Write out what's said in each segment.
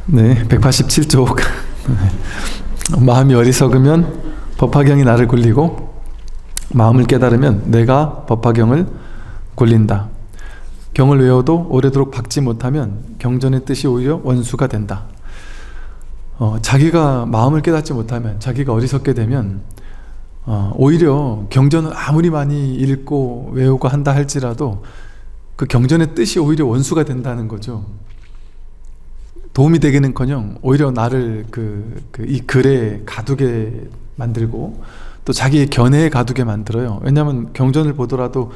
네, 187쪽. 마음이 어리석으면 법화경이 나를 굴리고 마음을 깨달으면 내가 법화경을 굴린다. 경을 외워도 오래도록 박지 못하면 경전의 뜻이 오히려 원수가 된다. 자기가 마음을 깨닫지 못하면, 자기가 어리석게 되면 오히려 경전을 아무리 많이 읽고 외우고 한다 할지라도 그 경전의 뜻이 오히려 원수가 된다는 거죠. 도움이 되기는커녕 오히려 나를 이 글에 가두게 만들고 또 자기의 견해에 가두게 만들어요. 왜냐하면 경전을 보더라도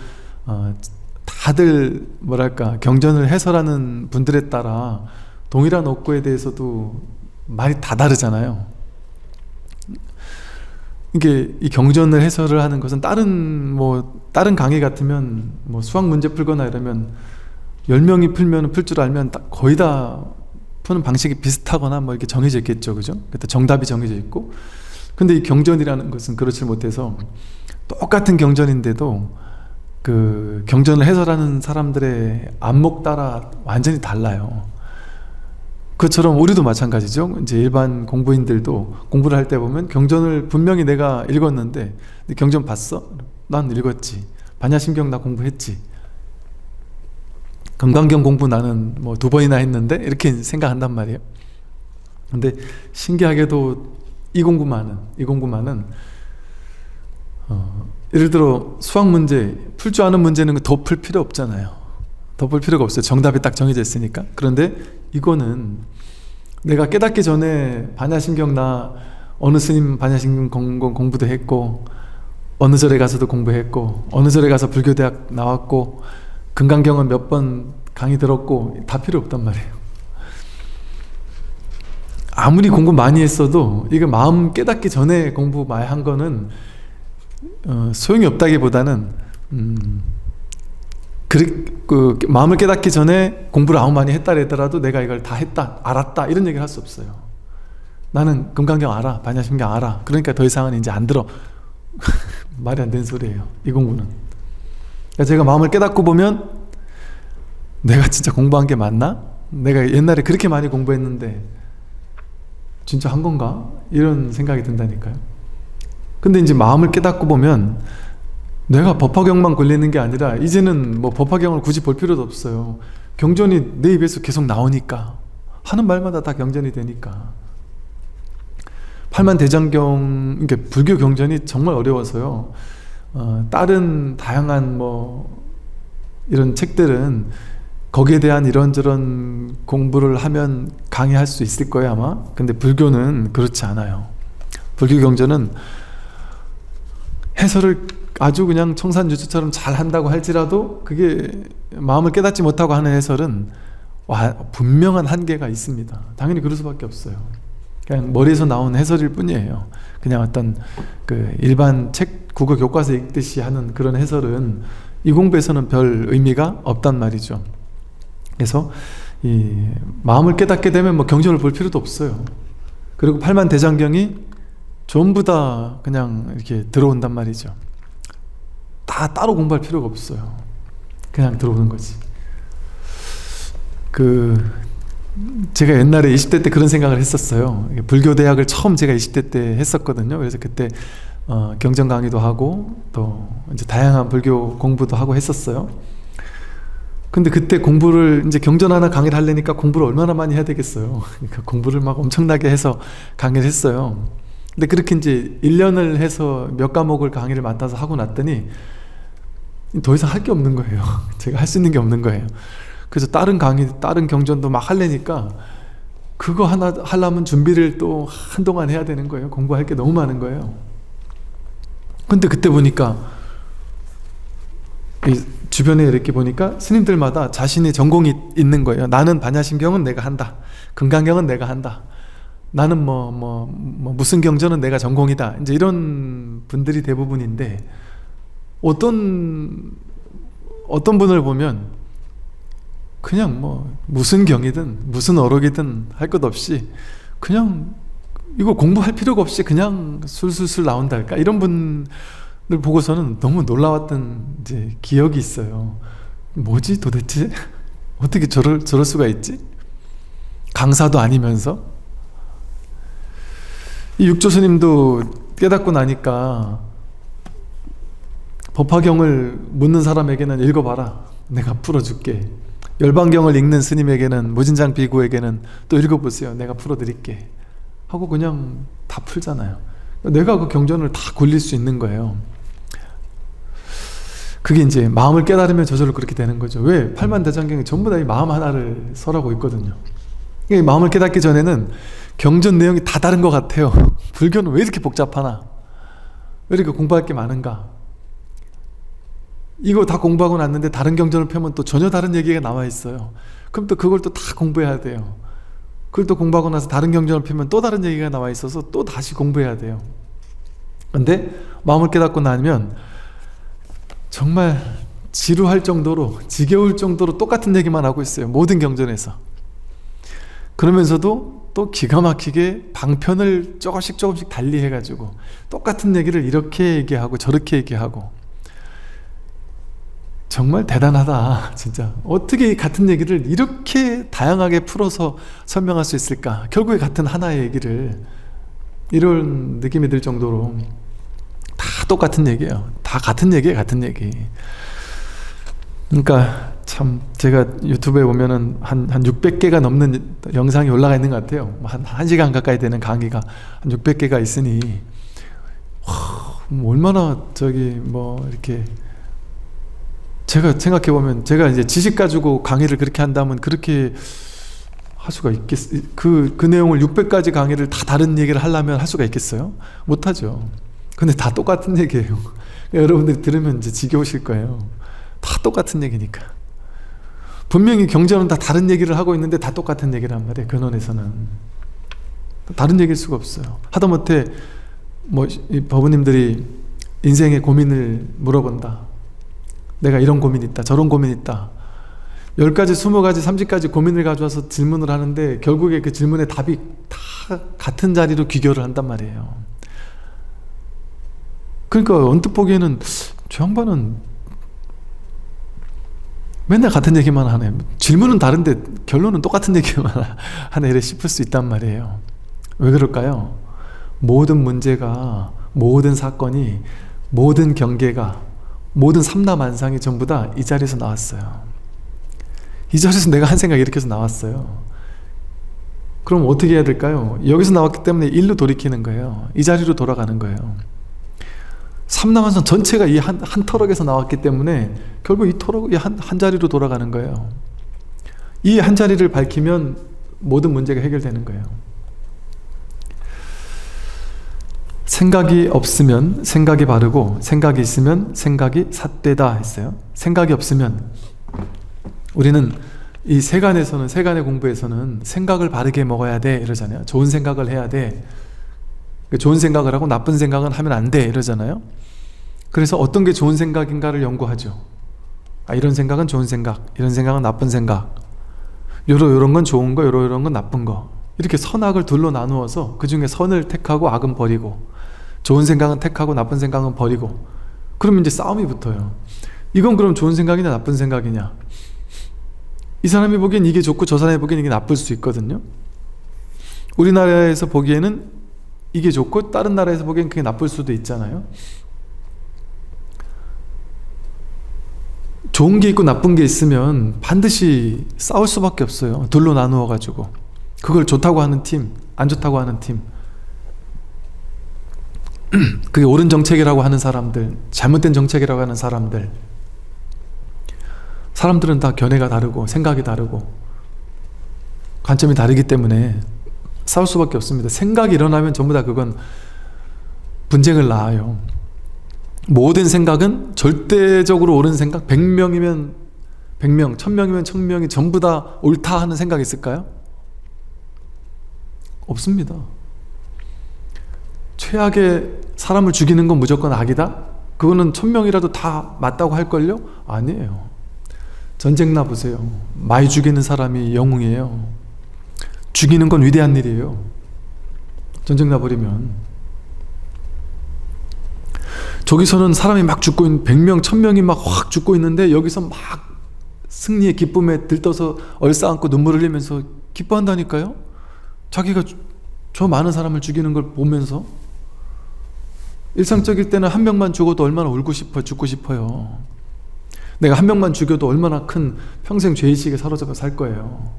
다들 뭐랄까 경전을 해설하는 분들에 따라 동일한 옥고에 대해서도 말이 다 다르잖아요. 이게 이 경전을 해설을 하는 것은 다른 강의 같으면 수학 문제 풀거나 이러면 10명이 풀면 풀 줄 알면 거의 다 푸는 방식이 비슷하거나 이렇게 정해져 있겠죠, 그죠? 그때 정답이 정해져 있고. 근데 이 경전이라는 것은 그렇지 못해서 똑같은 경전인데도 그 경전을 해설하는 사람들의 안목 따라 완전히 달라요. 그처럼 우리도 마찬가지죠. 이제 일반 공부인들도 공부를 할 때 보면 경전을 분명히 내가 읽었는데 경전 봤어? 난 읽었지. 반야심경 나 공부했지. 금강경 공부 나는 2번이나 했는데 이렇게 생각한단 말이에요. 근데 신기하게도 이 공부만은 예를 들어 수학 문제 풀 줄 아는 문제는 더 풀 필요 없잖아요. 더 풀 필요가 없어요. 정답이 딱 정해져 있으니까. 그런데 이거는 내가 깨닫기 전에 반야심경 나 어느 스님 반야심경 공부도 했고 어느 절에 가서도 공부했고 어느 절에 가서 불교대학 나왔고 금강경은 몇 번 강의 들었고 다 필요 없단 말이에요. 아무리 공부 많이 했어도 이거 마음 깨닫기 전에 공부 많이 한 거는 소용이 없다기보다는 마음을 깨닫기 전에 공부를 아무 많이 했다 하더라도 내가 이걸 다 했다, 알았다 이런 얘기를 할 수 없어요. 나는 금강경 알아, 반야심경 알아. 그러니까 더 이상은 이제 안 들어. 말이 안 되는 소리예요, 이 공부는. 그러니까 제가 마음을 깨닫고 보면 내가 진짜 공부한 게 맞나? 내가 옛날에 그렇게 많이 공부했는데 진짜 한 건가? 이런 생각이 든다니까요. 근데 이제 마음을 깨닫고 보면 내가 법화경만 걸리는 게 아니라 이제는 법화경을 굳이 볼 필요도 없어요. 경전이 내 입에서 계속 나오니까, 하는 말마다 다 경전이 되니까. 팔만대장경, 그러니까 불교 경전이 정말 어려워서요. 다른 다양한 이런 책들은 거기에 대한 이런저런 공부를 하면 강의할 수 있을 거예요, 아마. 근데 불교는 그렇지 않아요. 불교 경전은 해설을 아주 그냥 청산유수처럼 잘 한다고 할지라도 그게 마음을 깨닫지 못하고 하는 해설은 분명한 한계가 있습니다. 당연히 그럴 수밖에 없어요. 그냥 머리에서 나온 해설일 뿐이에요. 그냥 어떤 일반 책 국어 교과서 읽듯이 하는 그런 해설은 이 공부에서는 별 의미가 없단 말이죠. 그래서 이 마음을 깨닫게 되면 경전을 볼 필요도 없어요. 그리고 팔만대장경이 전부 다 그냥 이렇게 들어온단 말이죠. 다 따로 공부할 필요가 없어요. 그냥 들어오는 거지. 제가 옛날에 20대 때 그런 생각을 했었어요. 불교대학을 처음 제가 20대 때 했었거든요. 그래서 그때 경전 강의도 하고 또 이제 다양한 불교 공부도 하고 했었어요. 근데 그때 공부를 이제 경전 하나 강의를 하려니까 공부를 얼마나 많이 해야 되겠어요. 그러니까 공부를 막 엄청나게 해서 강의를 했어요. 근데 그렇게 이제 1년을 해서 몇 과목을 강의를 맡아서 하고 났더니 더 이상 할 게 없는 거예요. 제가 할 수 있는 게 없는 거예요. 그래서 다른 강의, 다른 경전도 막 하려니까 그거 하나 하려면 준비를 또 한동안 해야 되는 거예요. 공부할 게 너무 많은 거예요. 근데 그때 보니까 주변에 이렇게 보니까 스님들마다 자신의 전공이 있는 거예요. 나는 반야심경은 내가 한다. 금강경은 내가 한다. 나는 무슨 경전은 내가 전공이다. 이제 이런 분들이 대부분인데 어떤 분을 보면 그냥 무슨 경이든 무슨 어록이든 할 것 없이 그냥 이거 공부할 필요가 없이 그냥 술술술 나온달까? 이런 분 보고서는 너무 놀라웠던 이제 기억이 있어요. 뭐지 도대체? 어떻게 저럴 수가 있지? 강사도 아니면서. 이 육조스님도 깨닫고 나니까 법화경을 묻는 사람에게는 읽어봐라, 내가 풀어줄게. 열반경을 읽는 스님에게는, 무진장 비구에게는 또 읽어보세요, 내가 풀어드릴게 하고 그냥 다 풀잖아요. 내가 그 경전을 다 굴릴 수 있는 거예요. 그게 이제 마음을 깨달으면 저절로 그렇게 되는 거죠. 왜? 팔만대장경이 전부 다 이 마음 하나를 설하고 있거든요. 이 마음을 깨닫기 전에는 경전 내용이 다 다른 것 같아요. 불교는 왜 이렇게 복잡하나? 왜 이렇게 공부할 게 많은가? 이거 다 공부하고 났는데 다른 경전을 펴면 또 전혀 다른 얘기가 나와 있어요. 그럼 또 그걸 또 다 공부해야 돼요. 그걸 또 공부하고 나서 다른 경전을 펴면 또 다른 얘기가 나와 있어서 또 다시 공부해야 돼요. 근데 마음을 깨닫고 나면 정말 지루할 정도로, 지겨울 정도로 똑같은 얘기만 하고 있어요, 모든 경전에서. 그러면서도 또 기가 막히게 방편을 조금씩 달리 해가지고 똑같은 얘기를 이렇게 얘기하고 저렇게 얘기하고, 정말 대단하다 진짜. 어떻게 같은 얘기를 이렇게 다양하게 풀어서 설명할 수 있을까? 결국에 같은 하나의 얘기를, 이런 느낌이 들 정도로 다 똑같은 얘기예요. 다 같은 얘기예요, 같은 얘기. 그러니까 참 제가 유튜브에 보면은 한 600개가 넘는 영상이 올라가 있는 것 같아요. 한 1시간 가까이 되는 강의가 한 600개가 있으니 얼마나 이렇게, 제가 생각해보면, 제가 이제 지식 가지고 강의를 그렇게 한다면 그렇게 할 수가 그 내용을 600가지 강의를 다 다른 얘기를 하려면 할 수가 있겠어요? 못하죠. 근데 다 똑같은 얘기예요. 여러분들이 들으면 이제 지겨우실 거예요. 다 똑같은 얘기니까. 분명히 경전은 다 다른 얘기를 하고 있는데 다 똑같은 얘기란 말이에요. 근원에서는 다른 얘기일 수가 없어요. 하다못해 이 법우님들이 인생의 고민을 물어본다. 내가 이런 고민 있다, 저런 고민 있다, 10가지, 20가지, 30가지 고민을 가져와서 질문을 하는데 결국에 그 질문의 답이 다 같은 자리로 귀결을 한단 말이에요. 그러니까 언뜻 보기에는 저 양반은 맨날 같은 얘기만 하네, 질문은 다른데 결론은 똑같은 얘기만 하네, 이래 싶을 수 있단 말이에요. 왜 그럴까요? 모든 문제가, 모든 사건이, 모든 경계가, 모든 삼라만상이 전부 다 이 자리에서 나왔어요. 이 자리에서 내가 한 생각 이렇게 해서 나왔어요. 그럼 어떻게 해야 될까요? 여기서 나왔기 때문에 일로 돌이키는 거예요. 이 자리로 돌아가는 거예요. 삼라만상 전체가 이 한 터럭에서 나왔기 때문에 결국 이 터럭이 한 자리로 돌아가는 거예요. 이 한 자리를 밝히면 모든 문제가 해결되는 거예요. 생각이 없으면 생각이 바르고, 생각이 있으면 생각이 삿되다 했어요. 생각이 없으면, 우리는 이 세간에서는, 세간의 공부에서는 생각을 바르게 먹어야 돼 이러잖아요. 좋은 생각을 해야 돼, 좋은 생각을 하고 나쁜 생각은 하면 안 돼 이러잖아요. 그래서 어떤 게 좋은 생각인가를 연구하죠. 이런 생각은 좋은 생각, 이런 생각은 나쁜 생각, 요런 건 좋은 거, 요런 건 나쁜 거, 이렇게 선악을 둘로 나누어서 그 중에 선을 택하고 악은 버리고, 좋은 생각은 택하고 나쁜 생각은 버리고, 그러면 이제 싸움이 붙어요. 이건 그럼 좋은 생각이냐 나쁜 생각이냐? 이 사람이 보기엔 이게 좋고 저 사람이 보기엔 이게 나쁠 수 있거든요. 우리나라에서 보기에는 이게 좋고 다른 나라에서 보기엔 그게 나쁠 수도 있잖아요. 좋은 게 있고 나쁜 게 있으면 반드시 싸울 수밖에 없어요. 둘로 나누어 가지고 그걸 좋다고 하는 팀, 안 좋다고 하는 팀, 그게 옳은 정책이라고 하는 사람들, 잘못된 정책이라고 하는 사람들. 사람들은 다 견해가 다르고 생각이 다르고 관점이 다르기 때문에 싸울 수밖에 없습니다. 생각이 일어나면 전부 다 그건 분쟁을 낳아요. 모든 생각은 절대적으로 옳은 생각, 100명이면 100명, 1000명이면 1000명이 전부 다 옳다 하는 생각이 있을까요? 없습니다. 최악의 사람을 죽이는 건 무조건 악이다? 그거는 1000명이라도 다 맞다고 할걸요? 아니에요. 전쟁 나 보세요. 많이 죽이는 사람이 영웅이에요. 죽이는 건 위대한 일이에요. 전쟁 나버리면. 저기서는 사람이 막 죽고 있는 100명, 1000명이 막 확 죽고 있는데 여기서 막 승리의 기쁨에 들떠서 얼싸안고 눈물을 흘리면서 기뻐한다니까요. 자기가 저 많은 사람을 죽이는 걸 보면서. 일상적일 때는 한 명만 죽어도 얼마나 울고 싶어, 죽고 싶어요. 내가 한 명만 죽여도 얼마나 큰 평생 죄의식에 사로잡혀 살 거예요.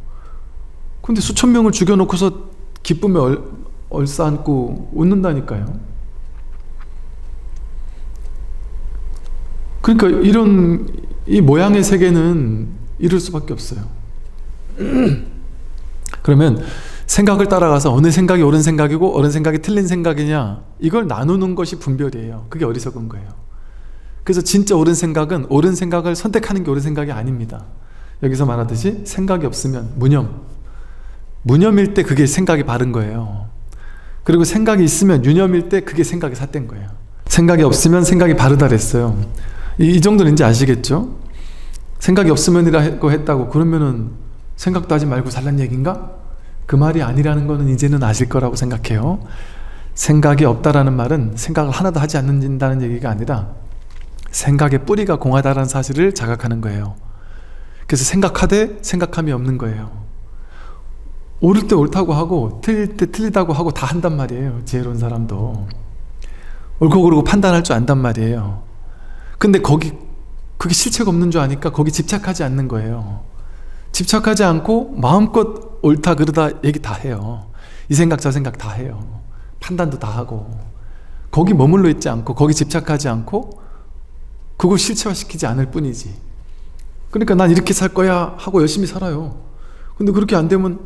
근데 수천 명을 죽여놓고서 기쁨에 얼싸안고 웃는다니까요. 그러니까 이런 이 모양의 세계는 이럴 수밖에 없어요. 그러면 생각을 따라가서 어느 생각이 옳은 생각이고 어느 생각이 틀린 생각이냐, 이걸 나누는 것이 분별이에요. 그게 어리석은 거예요. 그래서 진짜 옳은 생각은 옳은 생각을 선택하는 게 옳은 생각이 아닙니다. 여기서 말하듯이 생각이 없으면 무념일 때 그게 생각이 바른 거예요. 그리고 생각이 있으면 유념일 때 그게 생각이 삿된 거예요. 생각이 없으면 생각이 바르다 그랬어요. 이 정도는 이제 아시겠죠? 생각이 없으면이라고 했다고 그러면은 생각도 하지 말고 살란 얘기인가? 그 말이 아니라는 거는 이제는 아실 거라고 생각해요. 생각이 없다라는 말은 생각을 하나도 하지 않는다는 얘기가 아니라 생각의 뿌리가 공하다라는 사실을 자각하는 거예요. 그래서 생각하되 생각함이 없는 거예요. 옳을 때 옳다고 하고 틀릴 때 틀리다고 하고 다 한단 말이에요. 지혜로운 사람도 옳고 그르고 판단할 줄 안단 말이에요. 근데 그게 실체가 없는 줄 아니까 거기 집착하지 않는 거예요. 집착하지 않고 마음껏 옳다 그르다 얘기 다 해요. 이 생각 저 생각 다 해요. 판단도 다 하고 거기 머물러 있지 않고 거기 집착하지 않고 그걸 실체화시키지 않을 뿐이지. 그러니까 난 이렇게 살 거야 하고 열심히 살아요. 근데 그렇게 안 되면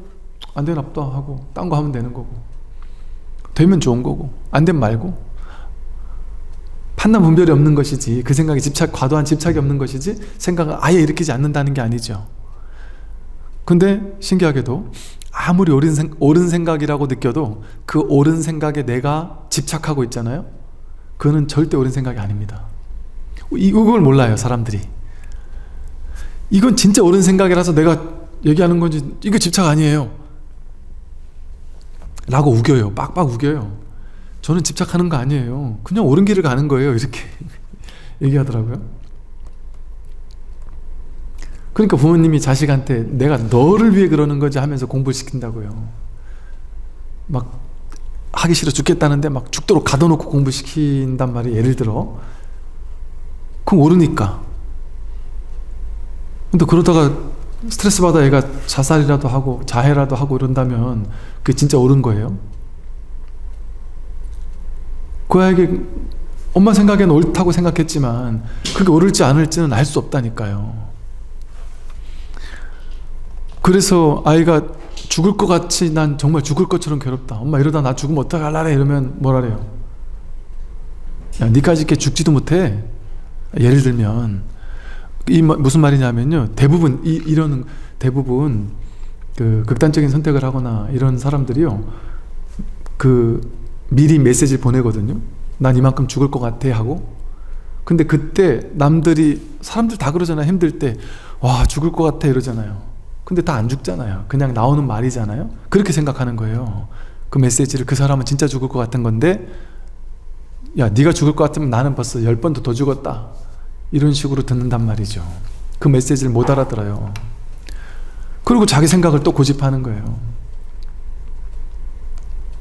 안 되나 보다 하고 딴 거 하면 되는 거고, 되면 좋은 거고 안 되면 말고. 판단 분별이 없는 것이지, 그 생각에 과도한 집착이 없는 것이지 생각을 아예 일으키지 않는다는 게 아니죠. 근데 신기하게도 아무리 옳은 생각이라고 느껴도 그 옳은 생각에 내가 집착하고 있잖아요. 그거는 절대 옳은 생각이 아닙니다. 이걸 몰라요 사람들이. 이건 진짜 옳은 생각이라서 내가 얘기하는 건지 이거 집착 아니에요 라고 우겨요. 빡빡 우겨요. 저는 집착하는 거 아니에요. 그냥 옳은 길을 가는 거예요. 이렇게 얘기하더라고요. 그러니까 부모님이 자식한테 내가 너를 위해 그러는 거지 하면서 공부를 시킨다고요. 막 하기 싫어 죽겠다는데 막 죽도록 가둬놓고 공부시킨단 말이에요. 예를 들어. 그럼 옳으니까. 근데 그러다가 스트레스 받아 애가 자살이라도 하고 자해라도 하고 이런다면 그게 진짜 옳은 거예요. 그 아이에게 엄마 생각에는 옳다고 생각했지만 그게 옳을지 않을지는 알 수 없다니까요. 그래서 아이가 죽을 것 같이 난 정말 죽을 것처럼 괴롭다. 엄마 이러다 나 죽으면 어떡하려래? 이러면 뭐라래요? 야, 니까지 이렇게 죽지도 못해. 예를 들면 무슨 말이냐면요. 대부분 대부분 그 극단적인 선택을 하거나 이런 사람들이요. 미리 메시지를 보내거든요. 난 이만큼 죽을 것 같아 하고. 근데 그때 사람들 다 그러잖아요. 힘들 때 와 죽을 것 같아 이러잖아요. 근데 다 안 죽잖아요. 그냥 나오는 말이잖아요. 그렇게 생각하는 거예요. 그 메시지를 그 사람은 진짜 죽을 것 같은 건데 야 네가 죽을 것 같으면 나는 벌써 10번도 더 죽었다. 이런 식으로 듣는단 말이죠. 그 메시지를 못 알아들어요. 그리고 자기 생각을 또 고집하는 거예요.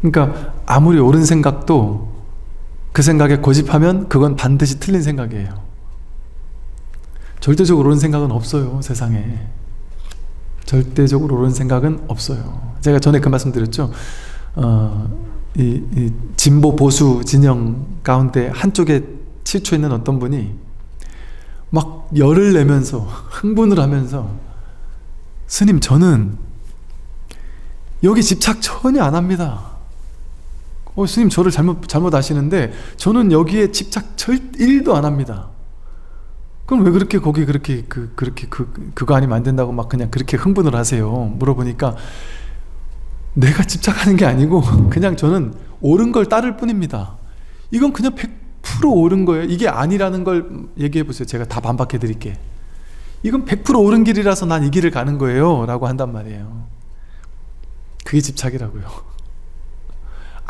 그러니까 아무리 옳은 생각도 그 생각에 고집하면 그건 반드시 틀린 생각이에요. 절대적으로 옳은 생각은 없어요. 세상에. 절대적으로 옳은 생각은 없어요. 제가 전에 그 말씀 드렸죠. 이 진보 보수 진영 가운데 한쪽에 치우쳐 있는 어떤 분이 막 열을 내면서 흥분을 하면서 스님 저는 여기 집착 전혀 안 합니다. 스님 저를 잘못 아시는데 저는 여기에 집착 1도 안 합니다. 그럼 왜 그렇게 거기 그렇게 그거 아니면 안 된다고 막 그냥 그렇게 흥분을 하세요? 물어보니까 내가 집착하는 게 아니고 그냥 저는 옳은 걸 따를 뿐입니다. 이건 그냥 100% 옳은 거예요. 이게 아니라는 걸 얘기해 보세요. 제가 다 반박해 드릴게. 이건 100% 옳은 길이라서 난 이 길을 가는 거예요 라고 한단 말이에요. 그게 집착이라고요.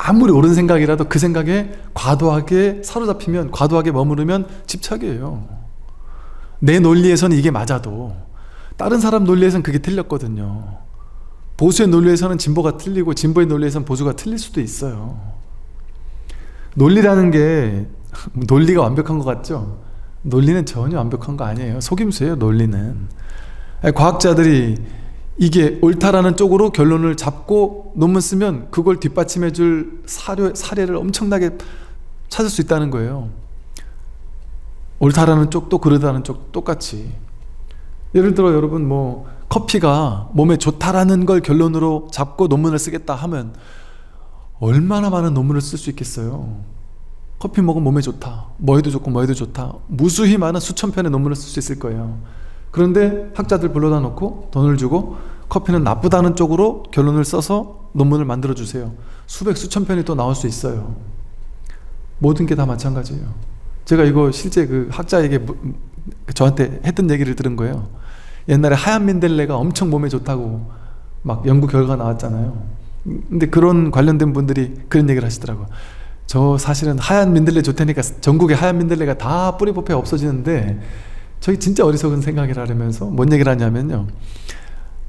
아무리 옳은 생각이라도 그 생각에 과도하게 사로잡히면, 과도하게 머무르면 집착이에요. 내 논리에서는 이게 맞아도 다른 사람 논리에서는 그게 틀렸거든요. 보수의 논리에서는 진보가 틀리고 진보의 논리에서는 보수가 틀릴 수도 있어요. 논리라는 게 논리가 완벽한 것 같죠? 논리는 전혀 완벽한 거 아니에요. 속임수예요, 논리는. 과학자들이 이게 옳다라는 쪽으로 결론을 잡고 논문 쓰면 그걸 뒷받침해 줄 사례를 엄청나게 찾을 수 있다는 거예요. 옳다라는 쪽도 그러다는 쪽 똑같이. 예를 들어 여러분 뭐 커피가 몸에 좋다라는 걸 결론으로 잡고 논문을 쓰겠다 하면 얼마나 많은 논문을 쓸 수 있겠어요. 커피 먹으면 몸에 좋다, 뭐해도 좋고 뭐해도 좋다, 무수히 많은 수천 편의 논문을 쓸 수 있을 거예요. 그런데 학자들 불러다 놓고 돈을 주고 커피는 나쁘다는 쪽으로 결론을 써서 논문을 만들어 주세요. 수백 수천 편이 또 나올 수 있어요. 모든 게 다 마찬가지예요. 제가 이거 실제 그 학자에게 저한테 했던 얘기를 들은 거예요. 옛날에 하얀 민들레가 엄청 몸에 좋다고 막 연구 결과 나왔잖아요. 근데 그런 관련된 분들이 그런 얘기를 하시더라고요. 저 사실은 하얀 민들레 좋다니까 전국에 하얀 민들레가 다 뿌리 뽑혀 없어지는데 저희 진짜 어리석은 생각이라 그러면서 뭔 얘기를 하냐면요,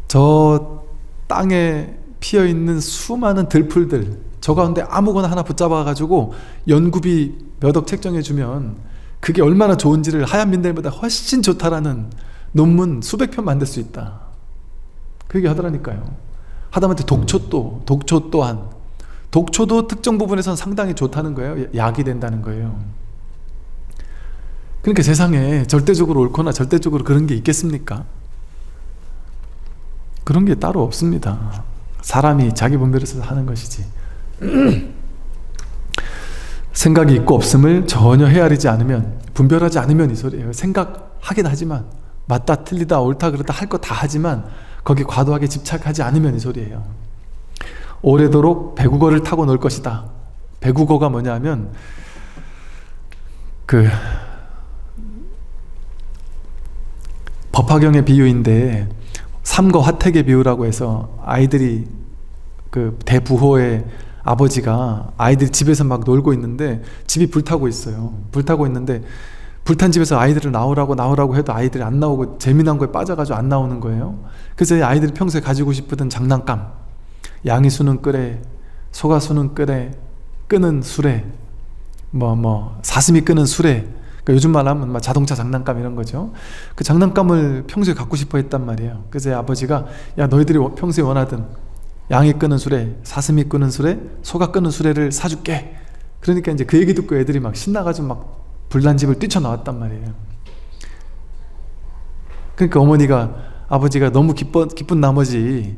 저 땅에 피어있는 수많은 들풀들, 저 가운데 아무거나 하나 붙잡아 가지고 연구비 몇 억 책정해 주면 그게 얼마나 좋은지를 하얀 민들레보다 훨씬 좋다라는 논문 수백 편 만들 수 있다, 그 얘기 하더라니까요. 하다못해 독초 또한 독초도 특정 부분에서는 상당히 좋다는 거예요. 약이 된다는 거예요. 그러니까 세상에 절대적으로 옳거나 절대적으로 그런 게 있겠습니까? 그런 게 따로 없습니다. 사람이 자기 분별을 써서 하는 것이지. 생각이 있고 없음을 전혀 헤아리지 않으면, 분별하지 않으면 이 소리예요. 생각하긴 하지만, 맞다 틀리다 옳다 그르다 할 거 다 하지만 거기 과도하게 집착하지 않으면 이 소리예요. 오래도록 배국어를 타고 놀 것이다. 배국어가 뭐냐면 그 법화경의 비유인데 삼거 화택의 비유라고 해서 아이들이 그 대부호의 아버지가 아이들이 집에서 막 놀고 있는데 집이 불타고 있어요. 불타고 있는데 불탄 집에서 아이들을 나오라고 해도 아이들이 안 나오고 재미난 거에 빠져가지고 안 나오는 거예요. 그래서 이 아이들이 평소에 가지고 싶었던 장난감, 양이 수는 끄래, 소가 수는 끄래, 끄는 수레, 사슴이 끄는 수레, 그러니까 요즘 말로 하면 자동차 장난감 이런 거죠. 그 장난감을 평소에 갖고 싶어 했단 말이에요. 그래서 아버지가 야, 너희들이 평소에 원하던 양이 끄는 수레, 사슴이 끄는 수레, 소가 끄는 수레를 사줄게. 그러니까 이제 그 얘기 듣고 애들이 막 신나가지고 막 불난집을 뛰쳐나왔단 말이에요. 그러니까 아버지가 너무 기쁜 나머지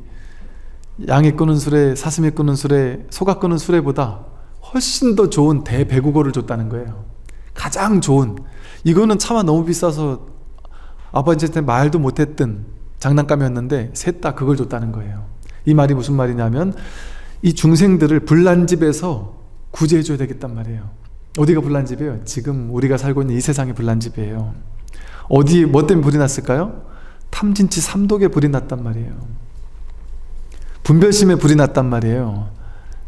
양이 끄는 수레, 사슴이 끄는 수레, 소가 끄는 수레보다 훨씬 더 좋은 대배국어를 줬다는 거예요. 가장 좋은, 이거는 차마 너무 비싸서 아버지한테 말도 못했던 장난감이었는데 셋 다 그걸 줬다는 거예요. 이 말이 무슨 말이냐면 이 중생들을 불난집에서 구제해줘야 되겠단 말이에요. 어디가 불난집이에요? 지금 우리가 살고 있는 이 세상이 불난집이에요. 뭐 때문에 불이 났을까요? 탐진치 삼독에 불이 났단 말이에요. 분별심에 불이 났단 말이에요.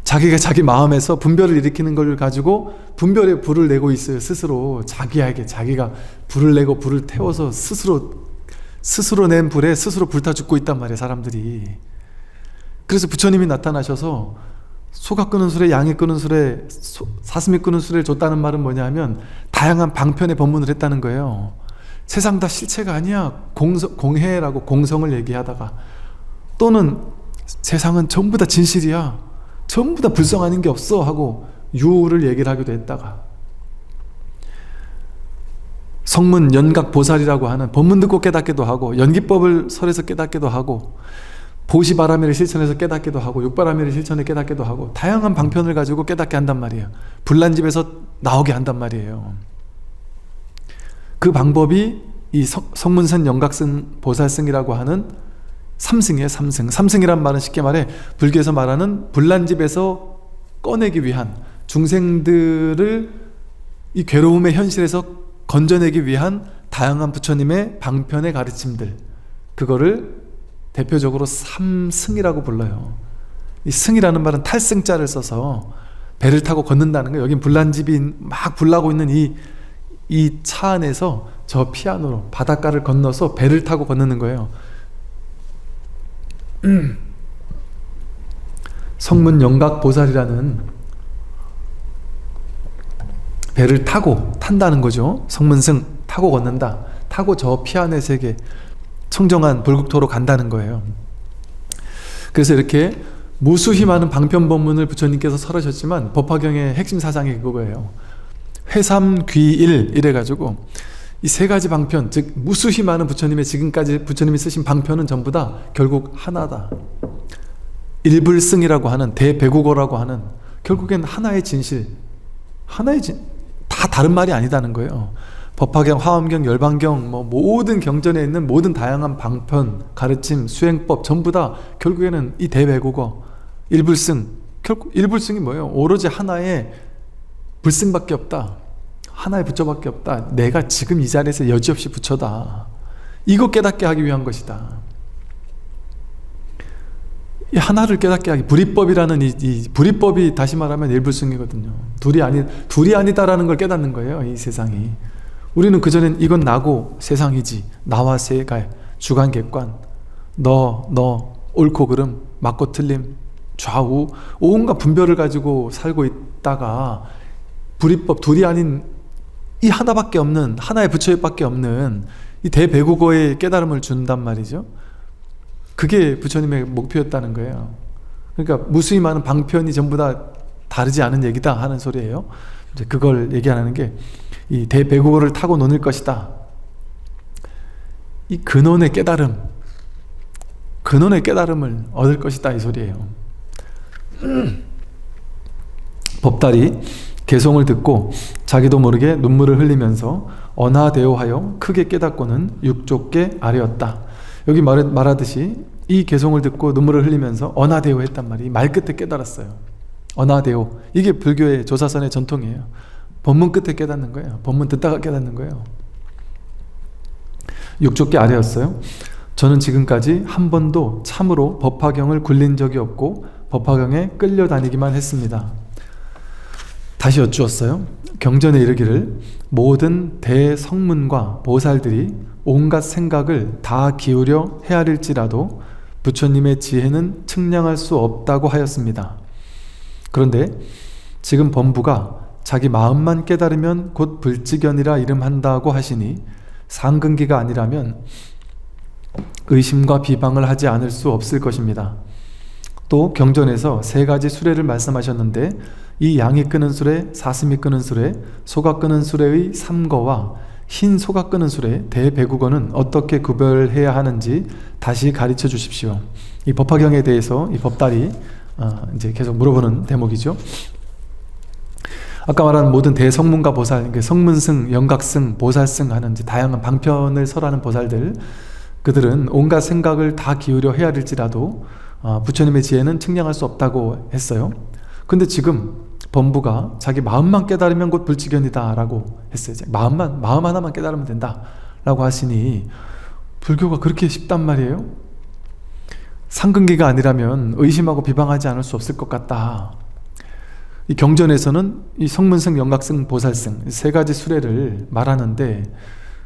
자기가 자기 마음에서 분별을 일으키는 걸 가지고 분별에 불을 내고 있어요. 스스로 자기가 불을 내고 불을 태워서 스스로 낸 불에 스스로 불타 죽고 있단 말이에요, 사람들이. 그래서 부처님이 나타나셔서 소가 끄는 수레, 양이 끄는 수레, 사슴이 끄는 수레를 줬다는 말은 뭐냐면 다양한 방편의 법문을 했다는 거예요. 세상 다 실체가 아니야, 공해라고 공성을 얘기하다가, 또는 세상은 전부 다 진실이야, 전부 다 불성 아닌 게 없어 하고 유를 얘기를 하기도 했다가, 성문 연각보살이라고 하는 법문 듣고 깨닫기도 하고, 연기법을 설해서 깨닫기도 하고, 보시바라미를 실천해서 깨닫기도 하고, 육바라미를 실천해 깨닫기도 하고, 다양한 방편을 가지고 깨닫게 한단 말이에요. 불난집에서 나오게 한단 말이에요. 그 방법이 이 성문선 영각승 보살승이라고 하는 삼승이에요. 삼승이란 말은 쉽게 말해 불교에서 말하는 불난집에서 꺼내기 위한, 중생들을 이 괴로움의 현실에서 건져내기 위한 다양한 부처님의 방편의 가르침들, 그거를 대표적으로 삼승이라고 불러요. 이 승이라는 말은 탈승자를 써서 배를 타고 걷는다는 거예요. 여긴 불난집이 막 불나고 있는 이 차 안에서 저 피아노로 바닷가를 건너서 배를 타고 건너는 거예요. 성문영각보살이라는 배를 타고 탄다는 거죠. 성문승 타고 걷는다. 타고 저 피안의 세계 청정한 불국토로 간다는 거예요. 그래서 이렇게 무수히 많은 방편법문을 부처님께서 설하셨지만 법화경의 핵심 사상이 그거예요. 회삼귀일 이래가지고 이 세 가지 방편, 즉 무수히 많은 부처님의 지금까지 부처님이 쓰신 방편은 전부 다 결국 하나다. 일불승이라고 하는 대배국어라고 하는 결국엔 하나의 진실, 다 다른 말이 아니다는 거예요. 법화경, 화엄경, 열반경, 모든 경전에 있는 모든 다양한 방편, 가르침, 수행법 전부 다 결국에는 이 대배국어, 일불승. 결국 일불승이 뭐예요? 오로지 하나의 불승밖에 없다. 하나의 부처밖에 없다. 내가 지금 이 자리에서 여지없이 부처다. 이거 깨닫게 하기 위한 것이다. 이 하나를 깨닫게 하기, 불이법이라는 이 불이법이 다시 말하면 일불승이거든요. 둘이 아니다라는 걸 깨닫는 거예요. 이 세상이. 우리는 그전엔 이건 나고 세상이지, 나와 세가, 주관 객관, 너 옳고 그름, 맞고 틀림, 좌우 온갖 분별을 가지고 살고 있다가 불이법, 둘이 아닌 이 하나밖에 없는, 하나의 부처밖에 없는 이 대배국어의 깨달음을 준단 말이죠. 그게 부처님의 목표였다는 거예요. 그러니까 무수히 많은 방편이 전부 다 다르지 않은 얘기다 하는 소리예요. 이제 그걸 얘기하는 게 이 대배국어를 타고 노는 것이다. 이 근원의 깨달음을 얻을 것이다 이 소리예요. 법달이 개송을 듣고 자기도 모르게 눈물을 흘리면서 언하대오하여 크게 깨닫고는 육족계 아래였다. 여기 말하듯이 이 개송을 듣고 눈물을 흘리면서 언하대오 했단 말이 말 끝에 깨달았어요. 언하대오, 이게 불교의 조사선의 전통이에요. 법문 끝에 깨닫는 거예요. 법문 듣다가 깨닫는 거예요. 육족계 아래였어요. 저는 지금까지 한 번도 참으로 법화경을 굴린 적이 없고 법화경에 끌려다니기만 했습니다. 다시 여쭈었어요. 경전에 이르기를 모든 대성문과 보살들이 온갖 생각을 다 기울여 헤아릴지라도 부처님의 지혜는 측량할 수 없다고 하였습니다. 그런데 지금 범부가 자기 마음만 깨달으면 곧 불지견이라 이름한다고 하시니 상근기가 아니라면 의심과 비방을 하지 않을 수 없을 것입니다. 또 경전에서 세 가지 수레를 말씀하셨는데 이 양이 끄는 수레, 사슴이 끄는 수레, 소가 끄는 수레의 삼거와 흰 소가 끄는 수레, 대배국어는 어떻게 구별해야 하는지 다시 가르쳐 주십시오. 이 법화경에 대해서 이 법달이 이제 계속 물어보는 대목이죠. 아까 말한 모든 대성문과 보살, 성문승, 영각승, 보살승 하는 이제 다양한 방편을 설하는 보살들, 그들은 온갖 생각을 다 기울여 헤아릴지라도 부처님의 지혜는 측량할 수 없다고 했어요. 근데 지금 범부가 자기 마음만 깨달으면 곧 불지견이다 라고 했어요. 마음 하나만 깨달으면 된다 라고 하시니 불교가 그렇게 쉽단 말이에요? 상근기가 아니라면 의심하고 비방하지 않을 수 없을 것 같다. 이 경전에서는 이 성문승, 영각승, 보살승 세 가지 수레를 말하는데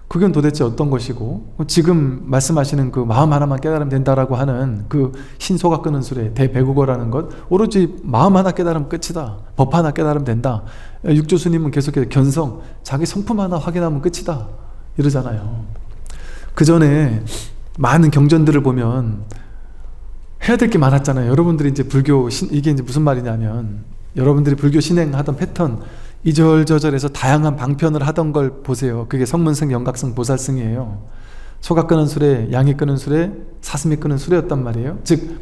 그건 도대체 어떤 것이고 지금 말씀하시는 그 마음 하나만 깨달으면 된다라고 하는 그 신소가 끄는 수레, 대배국어라는 것 오로지 마음 하나 깨달으면 끝이다. 법 하나 깨달으면 된다. 육조스님은 계속해서 견성, 자기 성품 하나 확인하면 끝이다 이러잖아요. 그 전에 많은 경전들을 보면 해야 될 게 많았잖아요. 여러분들이 이제 이게 이제 무슨 말이냐면 여러분들이 불교 신행하던 패턴 이절저절해서 다양한 방편을 하던 걸 보세요. 그게 성문승, 영각승, 보살승이에요. 소가 끄는 수레, 양이 끄는 수레, 사슴이 끄는 수레였단 말이에요. 즉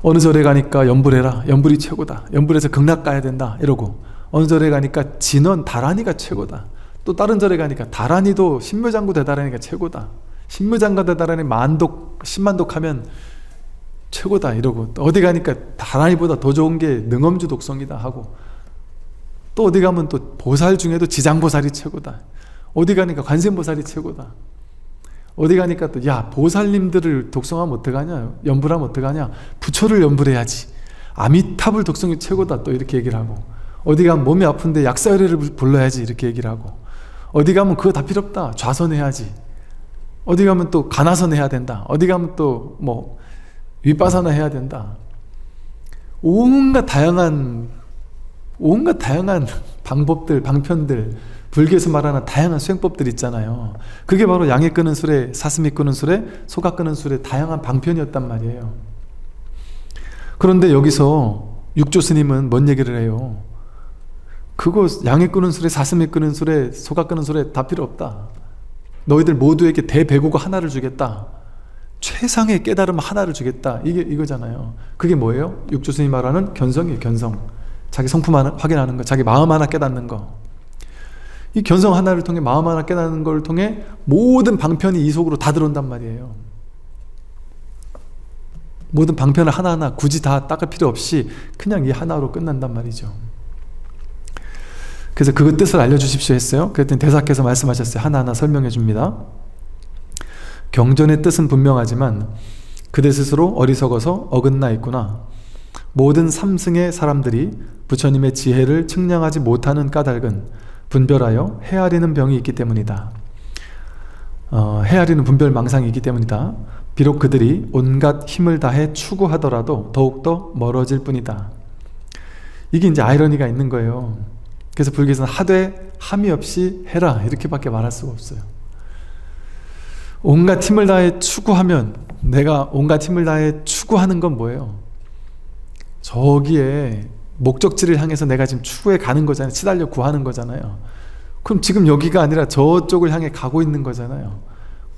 어느 절에 가니까 연불해라, 연불이 최고다, 연불해서 극락 가야 된다 이러고, 어느 절에 가니까 진원, 다란이가 최고다, 또 다른 절에 가니까 다란이도 신묘장구 대다란이가 최고다, 신묘장구 대다란이 만독, 10만독 하면 최고다 이러고, 또 어디 가니까 다란이보다 더 좋은 게 능엄주 독성이다 하고, 또 어디 가면 또 보살 중에도 지장보살이 최고다, 어디 가니까 관세음보살이 최고다, 어디 가니까 또 야 보살님들을 독성하면 어떡하냐, 연불하면 어떡하냐, 부처를 연불해야지, 아미타불 독성이 최고다 또 이렇게 얘기를 하고, 어디 가면 몸이 아픈데 약사의뢰를 불러야지 이렇게 얘기를 하고, 어디 가면 그거 다 필요 없다 좌선해야지, 어디 가면 또 가나선 해야 된다, 어디 가면 또 뭐 윗바사나 해야 된다. 온갖 다양한 방법들, 방편들, 불교에서 말하는 다양한 수행법들 있잖아요. 그게 바로 양에 끄는 수레, 사슴이 끄는 수레, 소가 끄는 수레 다양한 방편이었단 말이에요. 그런데 여기서 육조 스님은 뭔 얘기를 해요? 그거 양에 끄는 수레, 사슴이 끄는 수레, 소가 끄는 수레 다 필요 없다. 너희들 모두에게 대배고가 하나를 주겠다. 최상의 깨달음 하나를 주겠다. 이거잖아요. 그게 뭐예요? 육조 스님이 말하는 견성이에요. 견성. 자기 성품 하나 확인하는 거, 자기 마음 하나 깨닫는 거. 이 견성 하나를 통해, 마음 하나 깨닫는 걸 통해 모든 방편이 이 속으로 다 들어온단 말이에요. 모든 방편을 하나하나 굳이 다 닦을 필요 없이 그냥 이 하나로 끝난단 말이죠. 그래서 그 뜻을 알려주십시오 했어요. 그랬더니 대사께서 말씀하셨어요. 하나하나 설명해 줍니다. 경전의 뜻은 분명하지만 그대 스스로 어리석어서 어긋나 있구나. 모든 삼승의 사람들이 부처님의 지혜를 측량하지 못하는 까닭은 분별하여 헤아리는 병이 있기 때문이다. 헤아리는 분별 망상이 있기 때문이다. 비록 그들이 온갖 힘을 다해 추구하더라도 더욱더 멀어질 뿐이다. 이게 이제 아이러니가 있는 거예요. 그래서 불교에서는 하되 함이 없이 해라 이렇게밖에 말할 수가 없어요. 온갖 힘을 다해 추구하면, 내가 온갖 힘을 다해 추구하는 건 뭐예요? 저기에 목적지를 향해서 내가 지금 추구해 가는 거잖아요. 치달려 구하는 거잖아요. 그럼 지금 여기가 아니라 저쪽을 향해 가고 있는 거잖아요.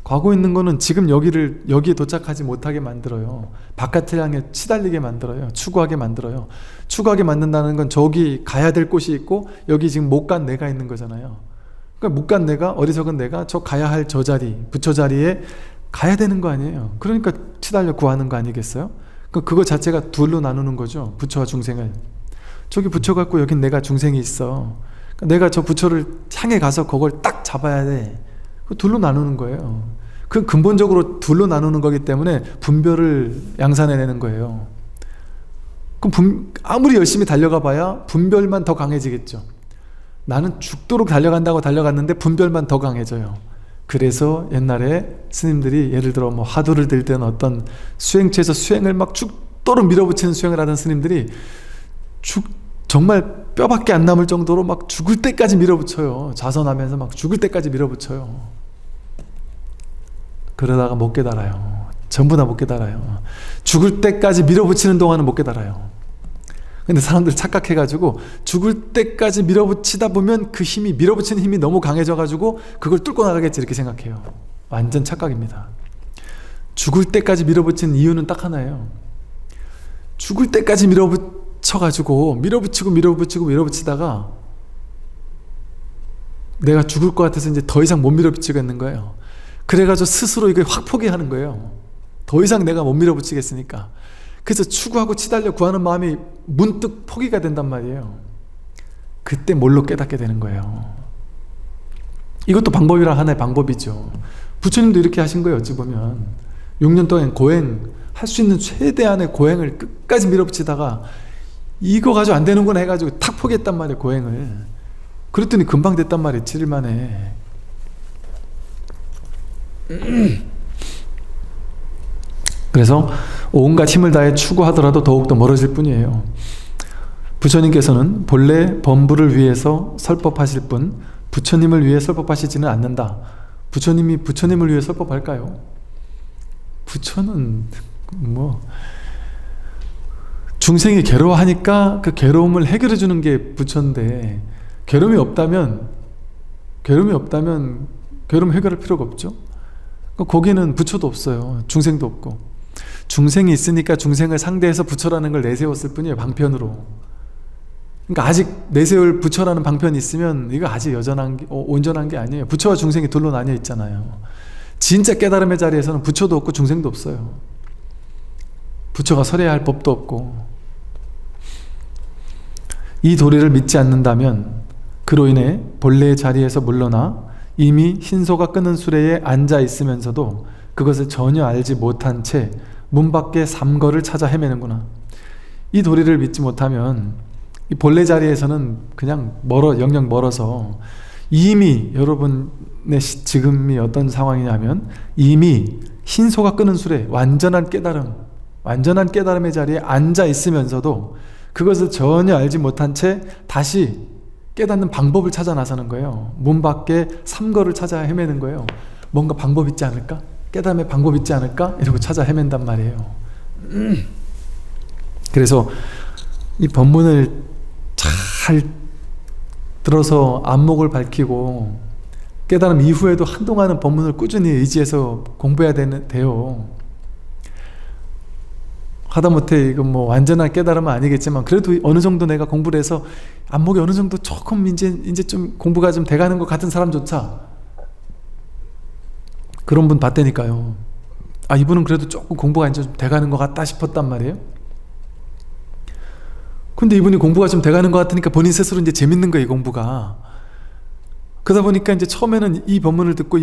가고 있는 거는 지금 여기에 도착하지 못하게 만들어요. 바깥을 향해 치달리게 만들어요. 추구하게 만들어요. 추구하게 만든다는 건 저기 가야 될 곳이 있고 여기 지금 못 간 내가 있는 거잖아요. 그러니까 못 간 내가, 어리석은 내가 저 가야 할 저 자리, 부처 자리에 가야 되는 거 아니에요. 그러니까 치달려 구하는 거 아니겠어요? 그거 자체가 둘로 나누는 거죠. 부처와 중생을. 저기 부처가 있고 여긴 내가 중생이 있어. 그러니까 내가 저 부처를 향해 가서 그걸 딱 잡아야 돼. 둘로 나누는 거예요. 그 근본적으로 둘로 나누는 거기 때문에 분별을 양산해내는 거예요. 그럼 아무리 열심히 달려가 봐야 분별만 더 강해지겠죠. 나는 죽도록 달려간다고 달려갔는데 분별만 더 강해져요. 그래서 옛날에 스님들이 예를 들어 뭐 화두를 들든 어떤 수행처에서 수행을 막 죽도록 밀어붙이는 수행을 하던 스님들이 정말 뼈밖에 안 남을 정도로 막 죽을 때까지 밀어붙여요. 자선하면서 막 죽을 때까지 밀어붙여요. 그러다가 못 깨달아요. 전부 다 못 깨달아요. 죽을 때까지 밀어붙이는 동안은 못 깨달아요. 근데 사람들 착각해가지고 죽을 때까지 밀어붙이다 보면 그 힘이, 밀어붙이는 힘이 너무 강해져가지고 그걸 뚫고 나가겠지 이렇게 생각해요. 완전 착각입니다. 죽을 때까지 밀어붙이는 이유는 딱 하나예요. 죽을 때까지 밀어붙여가지고 밀어붙이다가 내가 죽을 것 같아서 이제 더 이상 못 밀어붙이겠는 거예요. 그래가지고 스스로 이걸 확 포기하는 거예요. 더 이상 내가 못 밀어붙이겠으니까. 그래서 추구하고 치달려 구하는 마음이 문득 포기가 된단 말이에요. 그때 뭘로 깨닫게 되는 거예요. 이것도 방법이라 하나의 방법이죠. 부처님도 이렇게 하신 거예요. 어찌 보면 6년 동안 고행, 할 수 있는 최대한의 고행을 끝까지 밀어붙이다가 이거 가지고 안 되는구나 해가지고 탁 포기했단 말이에요. 고행을. 그랬더니 금방 됐단 말이에요. 7일 만에. 그래서 온갖 힘을 다해 추구하더라도 더욱더 멀어질 뿐이에요. 부처님께서는 본래 범부를 위해서 설법하실 뿐 부처님을 위해 설법하시지는 않는다. 부처님이 부처님을 위해 설법할까요? 부처는 뭐 중생이 괴로워하니까 그 괴로움을 해결해 주는 게 부처인데, 괴로움이 없다면 괴로움 해결할 필요가 없죠. 거기는 부처도 없어요. 중생도 없고. 중생이 있으니까 중생을 상대해서 부처라는 걸 내세웠을 뿐이에요. 방편으로. 그러니까 아직 내세울 부처라는 방편이 있으면 이거 아직 온전한 게 아니에요. 부처와 중생이 둘로 나뉘어 있잖아요. 진짜 깨달음의 자리에서는 부처도 없고 중생도 없어요. 부처가 설해야 할 법도 없고. 이 도리를 믿지 않는다면 그로 인해 본래의 자리에서 물러나 이미 신소가 끄는 수레에 앉아 있으면서도 그것을 전혀 알지 못한 채 문 밖에 삼거를 찾아 헤매는구나. 이 도리를 믿지 못하면 이 본래 자리에서는 그냥 영영 멀어서 이미 여러분의 지금이 어떤 상황이냐면 이미 신소가 끄는 술에 완전한 깨달음의 자리에 앉아 있으면서도 그것을 전혀 알지 못한 채 다시 깨닫는 방법을 찾아 나서는 거예요. 문 밖에 삼거를 찾아 헤매는 거예요. 뭔가 방법 있지 않을까? 깨달음의 방법 있지 않을까? 이러고 찾아 헤맨단 말이에요. 그래서 이 법문을 잘 들어서 안목을 밝히고 깨달음 이후에도 한동안은 법문을 꾸준히 의지해서 공부해야 돼요. 하다못해 이건 뭐 완전한 깨달음은 아니겠지만 그래도 어느 정도 내가 공부를 해서 안목이 어느 정도 조금 이제 좀 공부가 좀 돼가는 것 같은 사람조차 그런 분 봤다니까요. 아, 이분은 그래도 조금 공부가 이제 좀 돼가는 것 같다 싶었단 말이에요. 근데 이분이 공부가 좀 돼가는 것 같으니까 본인 스스로 이제 재밌는 거예요, 이 공부가. 그러다 보니까 이제 처음에는 이 법문을 듣고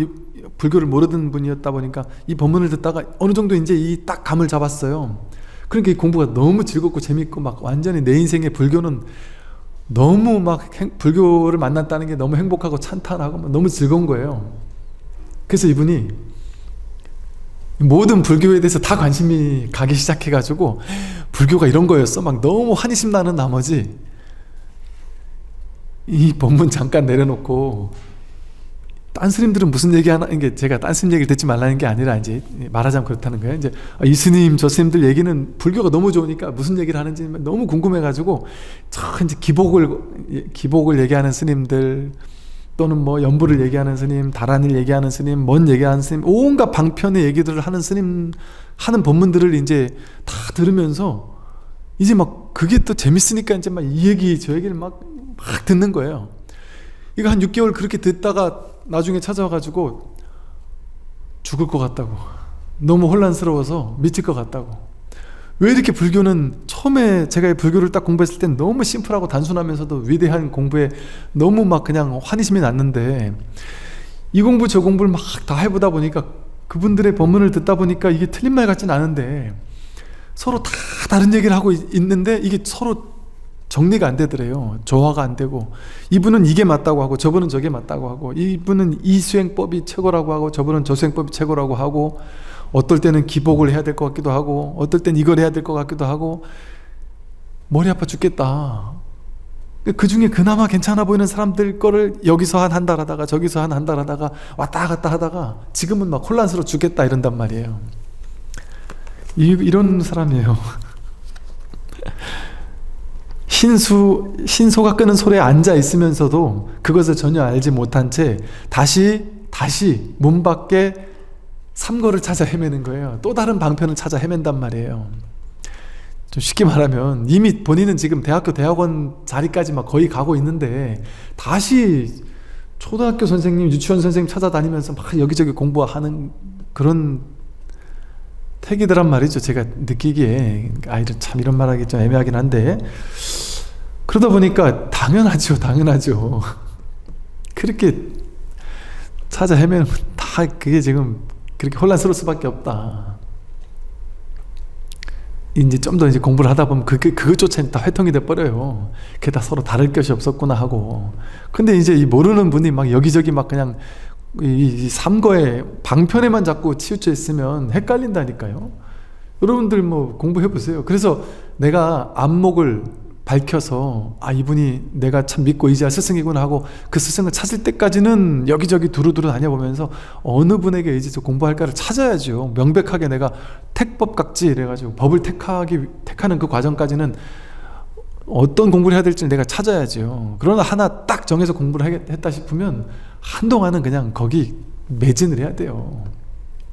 불교를 모르던 분이었다 보니까 이 법문을 듣다가 어느 정도 이제 이 딱 감을 잡았어요. 그러니까 이 공부가 너무 즐겁고 재밌고 막 완전히 내 인생의 불교는 너무 막 불교를 만났다는 게 너무 행복하고 찬탄하고 너무 즐거운 거예요. 그래서 이분이 모든 불교에 대해서 다 관심이 가기 시작해가지고 불교가 이런 거였어 막 너무 환희심 나는 나머지 이 법문 잠깐 내려놓고 딴 스님들은 무슨 얘기하나, 이게 제가 딴 스님 얘기를 듣지 말라는 게 아니라 이제 말하자면 그렇다는 거예요. 이제 이 스님 저 스님들 얘기는 불교가 너무 좋으니까 무슨 얘기를 하는지 너무 궁금해가지고 이제 기복을 얘기하는 스님들 또는 뭐 연부를 얘기하는 스님, 다란이를 얘기하는 스님, 뭔 얘기하는 스님, 온갖 방편의 얘기들을 하는 스님 하는 법문들을 이제 다 들으면서 이제 막 그게 또 재밌으니까 이제 막 이 얘기 저 얘기를 막 듣는 거예요. 이거 한 6개월 그렇게 듣다가 나중에 찾아와가지고 죽을 것 같다고, 너무 혼란스러워서 미칠 것 같다고. 왜 이렇게 불교는 처음에 제가 불교를 딱 공부했을 땐 너무 심플하고 단순하면서도 위대한 공부에 너무 막 그냥 환희심이 났는데 이 공부 저 공부를 막 다 해보다 보니까 그분들의 법문을 듣다 보니까 이게 틀린 말 같진 않은데 서로 다 다른 얘기를 하고 있는데 이게 서로 정리가 안 되더래요. 조화가 안 되고 이분은 이게 맞다고 하고 저분은 저게 맞다고 하고 이분은 이 수행법이 최고라고 하고 저분은 저 수행법이 최고라고 하고 어떨 때는 기복을 해야 될 것 같기도 하고 어떨 땐 이걸 해야 될 것 같기도 하고 머리 아파 죽겠다. 그 중에 그나마 괜찮아 보이는 사람들 거를 여기서 한 달 하다가 저기서 한 달 하다가 왔다 갔다 하다가 지금은 막 혼란스러워 죽겠다 이런단 말이에요. 이런 사람이에요. 신소가 끄는 소리에 앉아 있으면서도 그것을 전혀 알지 못한 채 다시 문 밖에 삼거를 찾아 헤매는 거예요. 또 다른 방편을 찾아 헤맨단 말이에요. 좀 쉽게 말하면 이미 본인은 지금 대학원 자리까지 막 거의 가고 있는데 다시 초등학교 선생님, 유치원 선생님 찾아다니면서 막 여기저기 공부하는 그런 택이더란 말이죠. 제가 느끼기에 아이들 참 이런 말하기 좀 애매하긴 한데 그러다 보니까 당연하죠. 그렇게 찾아 헤매는 다 그게 지금 그렇게 혼란스러울 수밖에 없다. 이제 좀 더 이제 공부를 하다 보면 그것조차 다 회통이 돼 버려요. 그게 다 서로 다를 것이 없었구나 하고. 근데 이제 이 모르는 분이 막 여기저기 막 그냥 이 삼거에 방편에만 자꾸 치우쳐 있으면 헷갈린다니까요. 여러분들 뭐 공부해 보세요. 그래서 내가 안목을 밝혀서 이분이 내가 참 믿고 의지할 스승이구나 하고 그 스승을 찾을 때까지는 여기저기 두루두루 다녀보면서 어느 분에게 의지해서 공부할까를 찾아야죠. 명백하게 내가 택법각지 이래가지고 법을 택하는 그 과정까지는 어떤 공부를 해야 될지 내가 찾아야죠. 그러나 하나 딱 정해서 공부를 했다 싶으면 한동안은 그냥 거기 매진을 해야 돼요.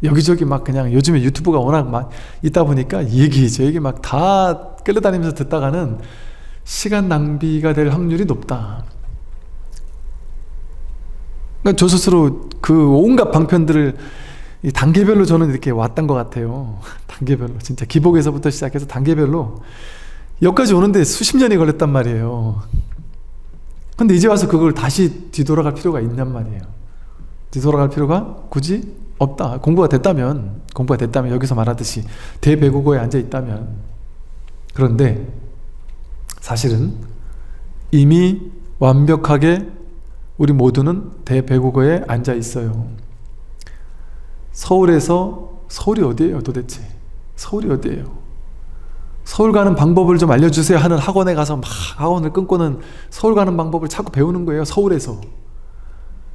여기저기 막 그냥 요즘에 유튜브가 워낙 막 있다 보니까 이 얘기 저 얘기 막 다 끌려다니면서 듣다가는 시간 낭비가 될 확률이 높다. 그러니까 저 스스로 그 온갖 방편들을 이 단계별로 저는 이렇게 왔던 것 같아요. 단계별로 진짜 기복에서부터 시작해서 단계별로 여기까지 오는데 수십 년이 걸렸단 말이에요. 근데 이제 와서 그걸 다시 뒤돌아갈 필요가 있냔 말이에요. 뒤돌아갈 필요가 굳이 없다. 공부가 됐다면 여기서 말하듯이 대배구고에 앉아 있다면. 그런데 사실은 이미 완벽하게 우리 모두는 대배국어에 앉아 있어요. 서울이 어디예요 도대체? 서울이 어디예요? 서울 가는 방법을 좀 알려주세요 하는 학원에 가서 막 학원을 끊고는 서울 가는 방법을 자꾸 배우는 거예요. 서울에서.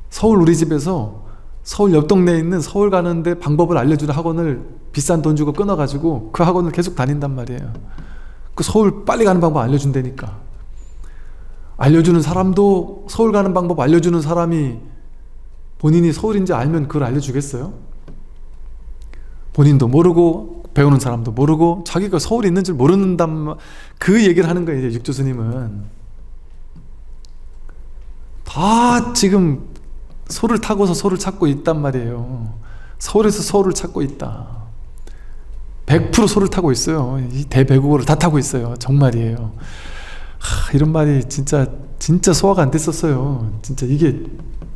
서울 우리 집에서 서울 옆 동네에 있는 서울 가는데 방법을 알려주는 학원을 비싼 돈 주고 끊어가지고 그 학원을 계속 다닌단 말이에요. 그 서울 빨리 가는 방법 알려준다니까. 알려주는 사람도 서울 가는 방법 알려주는 사람이 본인이 서울인지 알면 그걸 알려주겠어요? 본인도 모르고 배우는 사람도 모르고 자기가 서울에 있는 줄 모르는단 그 얘기를 하는 거예요. 이제 육조 스님은 다 지금 소를 타고서 소를 찾고 있단 말이에요. 서울에서 서울을 찾고 있다. 100% 소를 타고 있어요. 이 대배국어를 다 타고 있어요. 정말이에요. 이런 말이 진짜 소화가 안 됐었어요. 진짜 이게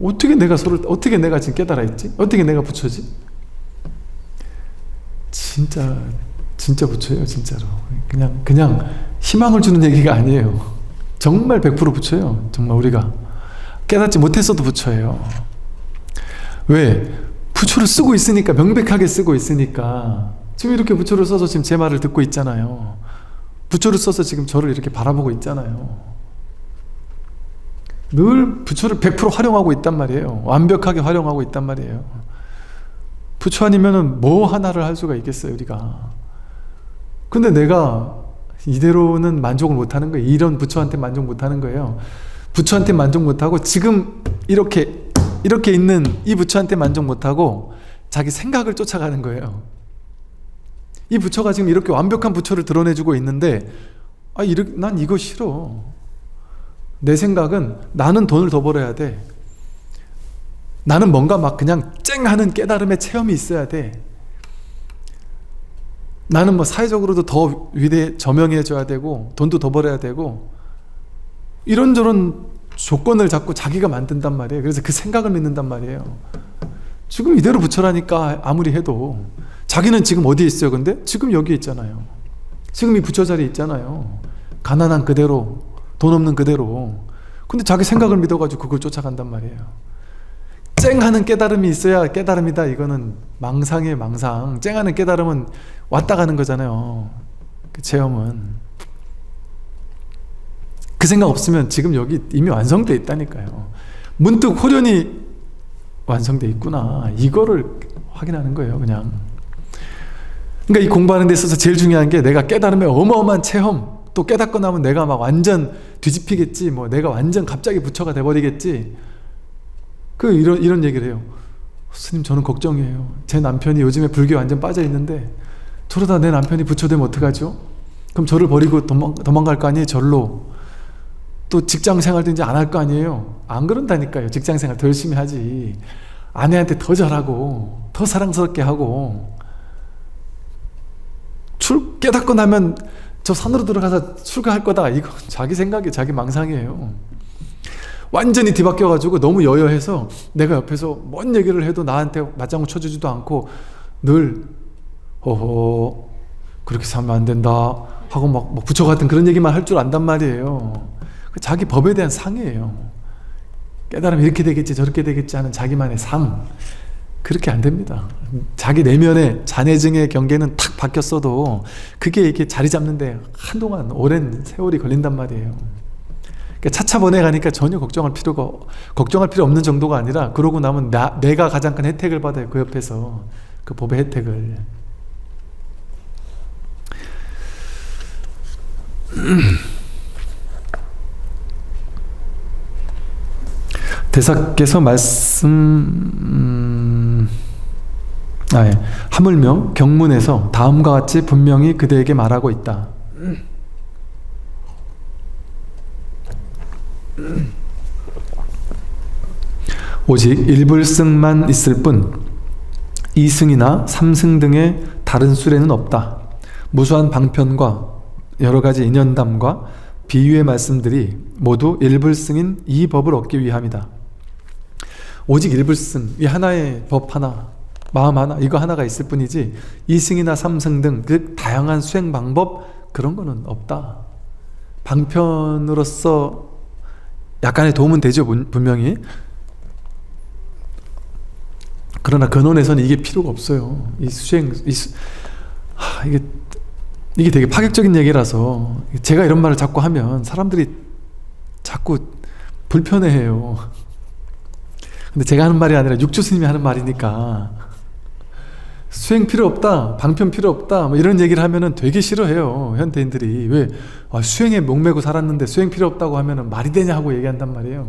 어떻게 내가 지금 깨달아 있지? 어떻게 내가 부처지? 진짜 부처예요. 진짜로. 그냥 희망을 주는 얘기가 아니에요. 정말 100% 부처예요. 정말 우리가 깨닫지 못했어도 부처예요. 왜? 부처를 쓰고 있으니까, 명백하게 쓰고 있으니까. 지금 이렇게 부처를 써서 지금 제 말을 듣고 있잖아요. 부처를 써서 지금 저를 이렇게 바라보고 있잖아요. 늘 부처를 100% 활용하고 있단 말이에요. 완벽하게 활용하고 있단 말이에요. 부처 아니면은 뭐 하나를 할 수가 있겠어요, 우리가. 근데 내가 이대로는 만족을 못하는 거예요. 이런 부처한테 만족 못하는 거예요. 부처한테 만족 못하고 지금 이렇게 있는 이 부처한테 만족 못하고 자기 생각을 쫓아가는 거예요. 이 부처가 지금 이렇게 완벽한 부처를 드러내주고 있는데 난 이거 싫어. 내 생각은 나는 돈을 더 벌어야 돼. 나는 뭔가 막 그냥 쨍하는 깨달음의 체험이 있어야 돼. 나는 뭐 사회적으로도 더 저명해져야 되고 돈도 더 벌어야 되고 이런저런 조건을 자꾸 자기가 만든단 말이에요. 그래서 그 생각을 믿는단 말이에요. 지금 이대로 부처라니까 아무리 해도 자기는 지금 어디에 있어요? 근데 지금 여기 있잖아요. 지금 이 부처 자리에 있잖아요. 가난한 그대로, 돈 없는 그대로. 근데 자기 생각을 믿어가지고 그걸 쫓아간단 말이에요. 쨍하는 깨달음이 있어야 깨달음이다. 이거는 망상이에요. 망상. 쨍하는 깨달음은 왔다 가는 거잖아요. 그 체험은. 그 생각 없으면 지금 여기 이미 완성돼 있다니까요. 문득 호련히 완성돼 있구나. 이거를 확인하는 거예요. 그냥. 그러니까 이 공부하는 데 있어서 제일 중요한 게 내가 깨달음의 어마어마한 체험, 또 깨닫고 나면 내가 막 완전 뒤집히겠지, 뭐 내가 완전 갑자기 부처가 돼버리겠지. 이런 얘기를 해요. 스님, 저는 걱정이에요. 제 남편이 요즘에 불교에 완전 빠져 있는데 저러다 내 남편이 부처 되면 어떡하죠? 그럼 저를 버리고 도망갈 거 아니에요? 절로. 또 직장 생활도 이제 안 할 거 아니에요? 안 그런다니까요. 직장 생활 더 열심히 하지. 아내한테 더 잘하고 더 사랑스럽게 하고 깨닫고 나면 저 산으로 들어가서 출가할 거다. 이거 자기 생각이에요. 자기 망상이에요. 완전히 뒤바뀌어가지고 너무 여여해서 내가 옆에서 뭔 얘기를 해도 나한테 맞장구 쳐주지도 않고 늘 허허 그렇게 살면 안 된다 하고 막 부처 같은 그런 얘기만 할 줄 안단 말이에요. 자기 법에 대한 상이에요. 깨달으면 이렇게 되겠지 저렇게 되겠지 하는 자기만의 상. 그렇게 안 됩니다. 자기 내면의 잔해증의 경계는 탁 바뀌었어도 그게 이렇게 자리 잡는데 한동안 오랜 세월이 걸린단 말이에요. 그러니까 차차 보내가니까 전혀 걱정할 필요 없는 정도가 아니라 그러고 나면 내가 가장 큰 혜택을 받아요. 그 옆에서 그 법의 혜택을. 대사께서 하물며 경문에서 다음과 같이 분명히 그대에게 말하고 있다. 오직 일불승만 있을 뿐 이승이나 삼승 등의 다른 수레는 없다. 무수한 방편과 여러가지 인연담과 비유의 말씀들이 모두 일불승인 이 법을 얻기 위함이다. 오직 일불승, 이 하나의 법 하나, 마음 하나, 이거 하나가 있을 뿐이지 이승이나 삼승 등 그 다양한 수행 방법 그런 거는 없다. 방편으로서 약간의 도움은 되죠, 분명히. 그러나 근원에서는 이게 필요가 없어요. 이 수행, 이게 되게 파격적인 얘기라서 제가 이런 말을 자꾸 하면 사람들이 자꾸 불편해해요. 근데 제가 하는 말이 아니라 육조 스님이 하는 말이니까 수행 필요 없다, 방편 필요 없다, 뭐 이런 얘기를 하면은 되게 싫어해요, 현대인들이. 왜? 수행에 목매고 살았는데 수행 필요 없다고 하면은 말이 되냐 하고 얘기한단 말이에요.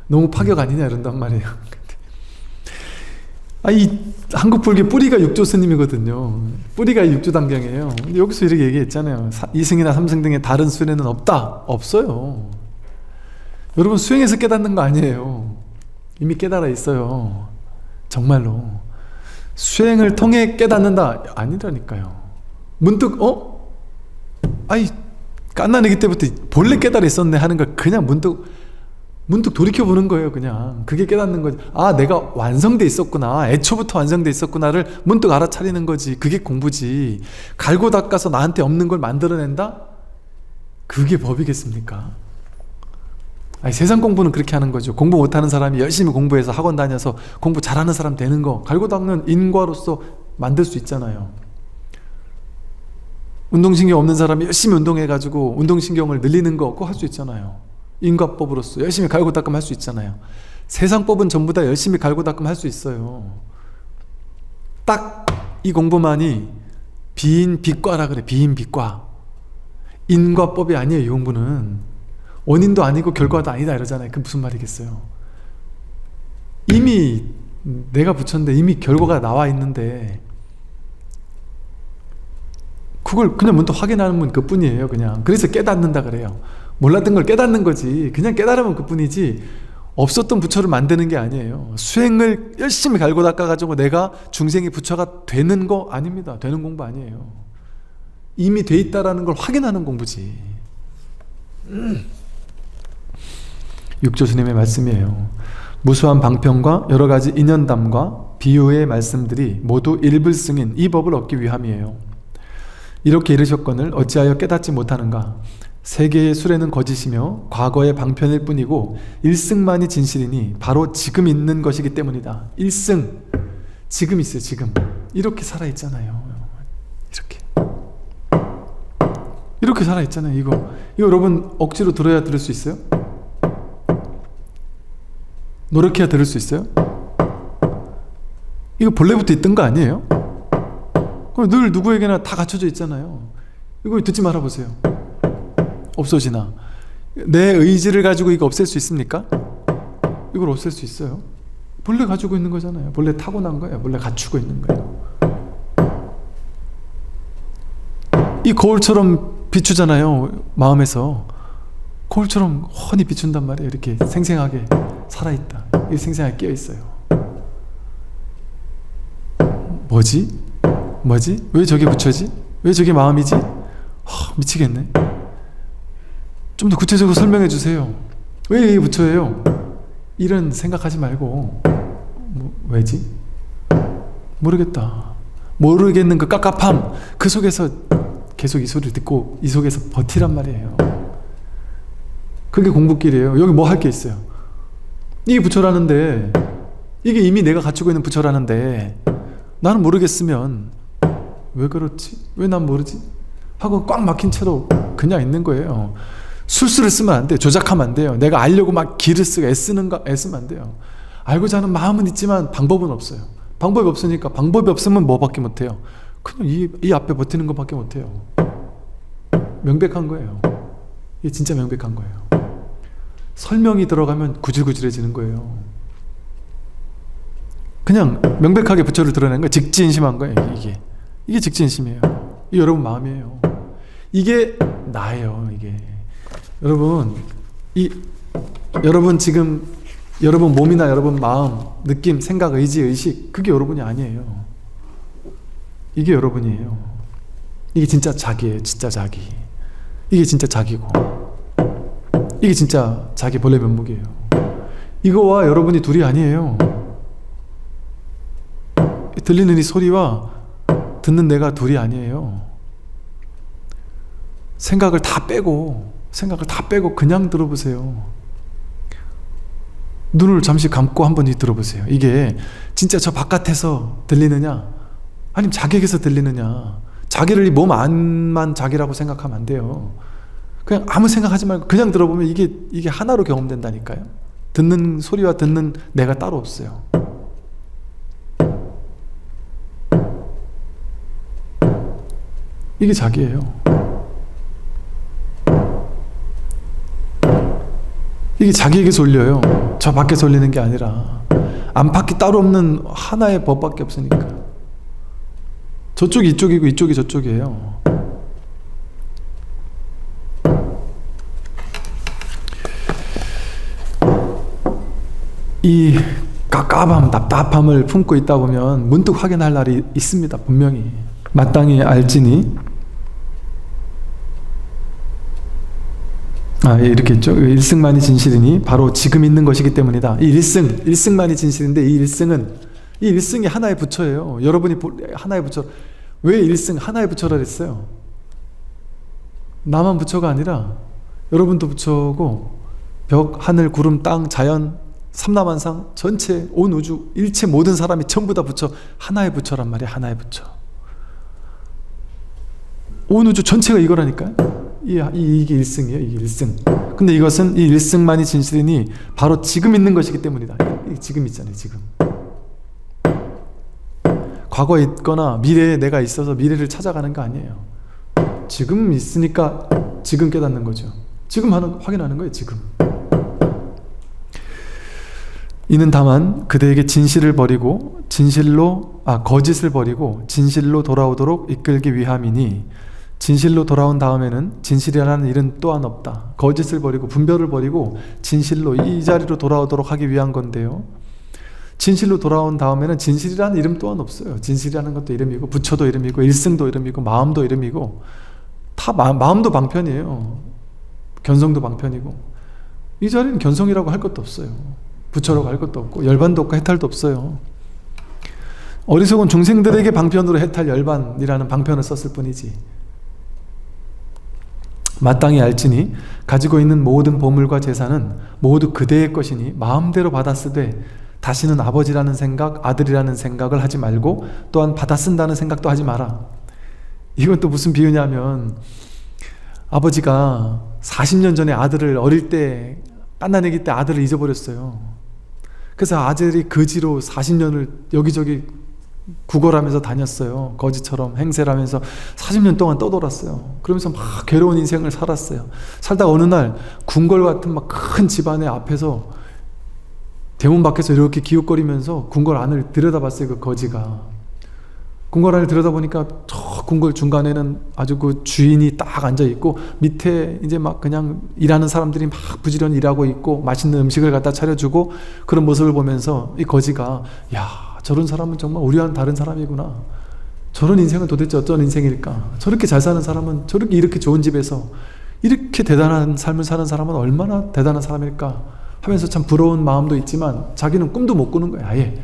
너무 파격 아니냐 이런단 말이에요. 이 한국 불교 뿌리가 육조 스님이거든요. 뿌리가 육조단경이에요. 근데 여기서 이렇게 얘기했잖아요. 2승이나 3승 등의 다른 수련은 없다. 없어요. 여러분 수행해서 깨닫는 거 아니에요. 이미 깨달아 있어요. 정말로. 수행을 통해 깨닫는다? 아니라니까요. 문득 갓난아기 때부터 본래 깨달아 있었네 하는 걸 그냥 문득 돌이켜보는 거예요. 그냥 그게 깨닫는 거지. 내가 완성돼 있었구나, 애초부터 완성돼 있었구나를 문득 알아차리는 거지. 그게 공부지. 갈고 닦아서 나한테 없는 걸 만들어낸다? 그게 법이겠습니까? 세상 공부는 그렇게 하는 거죠. 공부 못하는 사람이 열심히 공부해서 학원 다녀서 공부 잘하는 사람 되는 거, 갈고 닦는 인과로서 만들 수 있잖아요. 운동신경 없는 사람이 열심히 운동해가지고 운동신경을 늘리는 거, 그거 할 수 있잖아요. 인과법으로서 열심히 갈고 닦으면 할 수 있잖아요. 세상법은 전부 다 열심히 갈고 닦으면 할 수 있어요. 딱 이 공부만이 비인비과라 그래. 비인비과. 인과법이 아니에요. 이 공부는 원인도 아니고 결과도 아니다 이러잖아요. 그게 무슨 말이겠어요. 이미 내가 부처인데 이미 결과가 나와 있는데 그걸 그냥 문득 확인하는 그뿐이에요. 그냥. 그래서 깨닫는다 그래요. 몰랐던 걸 깨닫는 거지. 그냥 깨달으면 그뿐이지 없었던 부처를 만드는 게 아니에요. 수행을 열심히 갈고 닦아가지고 내가 중생이 부처가 되는 거 아닙니다. 되는 공부 아니에요. 이미 돼 있다라는 걸 확인하는 공부지. 육조 스님의 말씀이에요. 무수한 방편과 여러 가지 인연담과 비유의 말씀들이 모두 일불승인 이 법을 얻기 위함이에요. 이렇게 이르셨거늘 어찌하여 깨닫지 못하는가? 세계의 수레는 거짓이며 과거의 방편일 뿐이고 일승만이 진실이니 바로 지금 있는 것이기 때문이다. 일승, 지금 있어요. 지금 이렇게 살아있잖아요. 이거 여러분 억지로 들어야 들을 수 있어요? 노력해야 들을 수 있어요? 이거 본래부터 있던 거 아니에요? 늘 누구에게나 다 갖춰져 있잖아요. 이거 듣지 말아보세요. 없어지나? 내 의지를 가지고 이거 없앨 수 있습니까? 이걸 없앨 수 있어요. 본래 가지고 있는 거잖아요. 본래 타고난 거예요. 본래 갖추고 있는 거예요. 이 거울처럼 비추잖아요. 마음에서 거울처럼 훤히 비춘단 말이에요. 이렇게 생생하게 살아있다. 이렇게 생생하게 깨어있어요. 뭐지? 왜 저게 부처지? 왜 저게 마음이지? 미치겠네. 좀 더 구체적으로 설명해 주세요. 왜 이게 부처예요? 이런 생각하지 말고 왜지? 모르겠다. 모르겠는 그 깝깝함, 그 속에서 계속 이 소리를 듣고 이 속에서 버티란 말이에요. 그게 공부길이에요. 여기 뭐 할 게 있어요? 이게 부처라는데, 이게 이미 내가 갖추고 있는 부처라는데 나는 모르겠으면 왜 그렇지? 왜 난 모르지? 하고 꽉 막힌 채로 그냥 있는 거예요. 술수를 쓰면 안 돼요. 조작하면 안 돼요. 내가 알려고 막 기를 쓰고 애쓰면 안 돼요. 알고자 하는 마음은 있지만 방법은 없어요. 방법이 없으니까, 방법이 없으면 뭐밖에 못해요? 그냥 이 앞에 버티는 것밖에 못해요. 명백한 거예요. 이게 진짜 명백한 거예요. 설명이 들어가면 구질구질해지는 거예요. 그냥 명백하게 부처를 드러내는 거예요. 직진심한 거예요. 이게 직진심이에요. 이게 여러분 마음이에요. 이게 나예요. 이게 여러분 지금 여러분 몸이나 여러분 마음, 느낌, 생각, 의지, 의식, 그게 여러분이 아니에요. 이게 여러분이에요. 이게 진짜 자기예요. 진짜 자기. 이게 진짜 자기고, 이게 진짜 자기 본래 면목이에요. 이거와 여러분이 둘이 아니에요. 들리는 이 소리와 듣는 내가 둘이 아니에요. 생각을 다 빼고 생각을 다 빼고 그냥 들어보세요. 눈을 잠시 감고 한번 들어보세요. 이게 진짜 저 바깥에서 들리느냐 아니면 자기에게서 들리느냐. 자기를 이 몸 안만 자기라고 생각하면 안 돼요. 그냥 아무 생각하지 말고 그냥 들어보면 이게 하나로 경험된다니까요. 듣는 소리와 듣는 내가 따로 없어요. 이게 자기예요. 이게 자기에게서 울려요. 저 밖에서 울리는 게 아니라 안팎이 따로 없는 하나의 법밖에 없으니까. 저쪽이 이쪽이고 이쪽이 저쪽이에요. 이 깝깝함, 답답함을 품고 있다 보면 문득 확인할 날이 있습니다. 분명히. 마땅히 알지니 이렇게 있죠. 일승만이 진실이니 바로 지금 있는 것이기 때문이다. 이 일승만이 진실인데 이 일승이 하나의 부처예요. 여러분이 하나의 부처. 왜 일승 하나의 부처라 그랬어요? 나만 부처가 아니라 여러분도 부처고 벽, 하늘, 구름, 땅, 자연, 삼라만상 전체 온 우주 일체 모든 사람이 전부 다 부처. 하나의 부처란 말이야. 하나의 부처. 온 우주 전체가 이거라니까요. 이게 일승이에요. 이게 일승. 근데 이것은 이 일승만이 진실이니 바로 지금 있는 것이기 때문이다. 지금 있잖아요. 지금. 과거에 있거나 미래에 내가 있어서 미래를 찾아가는 거 아니에요. 지금 있으니까 지금 깨닫는 거죠. 지금 확인하는 거예요. 지금. 이는 다만 그대에게 진실을 버리고 거짓을 버리고 진실로 돌아오도록 이끌기 위함이니 진실로 돌아온 다음에는 진실이라는 일은 또한 없다. 거짓을 버리고 분별을 버리고 진실로 이 자리로 돌아오도록 하기 위한 건데요. 진실로 돌아온 다음에는 진실이라는 이름 또한 없어요. 진실이라는 것도 이름이고 부처도 이름이고 일승도 이름이고 마음도 이름이고 다 마음도 방편이에요. 견성도 방편이고 이 자리는 견성이라고 할 것도 없어요. 부처라고 할 것도 없고 열반도 없고 해탈도 없어요. 어리석은 중생들에게 방편으로 해탈 열반이라는 방편을 썼을 뿐이지. 마땅히 알지니 가지고 있는 모든 보물과 재산은 모두 그대의 것이니 마음대로 받아 쓰되 다시는 아버지라는 생각, 아들이라는 생각을 하지 말고 또한 받아 쓴다는 생각도 하지 마라. 이건 또 무슨 비유냐면 아버지가 40년 전에 아들을 어릴 때 갓난아기 때 아들을 잊어버렸어요. 그래서 아들이 거지로 40년을 여기저기 구걸하면서 다녔어요. 거지처럼 행세를 하면서 40년 동안 떠돌았어요. 그러면서 막 괴로운 인생을 살았어요. 살다가 어느 날 궁궐 같은 막 큰 집안의 앞에서 대문 밖에서 이렇게 기웃거리면서 궁궐 안을 들여다봤어요. 그 거지가. 궁궐 안을 들여다보니까 저 궁궐 중간에는 아주 그 주인이 딱 앉아있고 밑에 이제 막 그냥 일하는 사람들이 막 부지런히 일하고 있고 맛있는 음식을 갖다 차려주고 그런 모습을 보면서 이 거지가 야 저런 사람은 정말 우리와는 다른 사람이구나. 저런 인생은 도대체 어떤 인생일까? 저렇게 잘 사는 사람은 저렇게 이렇게 좋은 집에서 이렇게 대단한 삶을 사는 사람은 얼마나 대단한 사람일까? 하면서 참 부러운 마음도 있지만 자기는 꿈도 못 꾸는 거야. 아예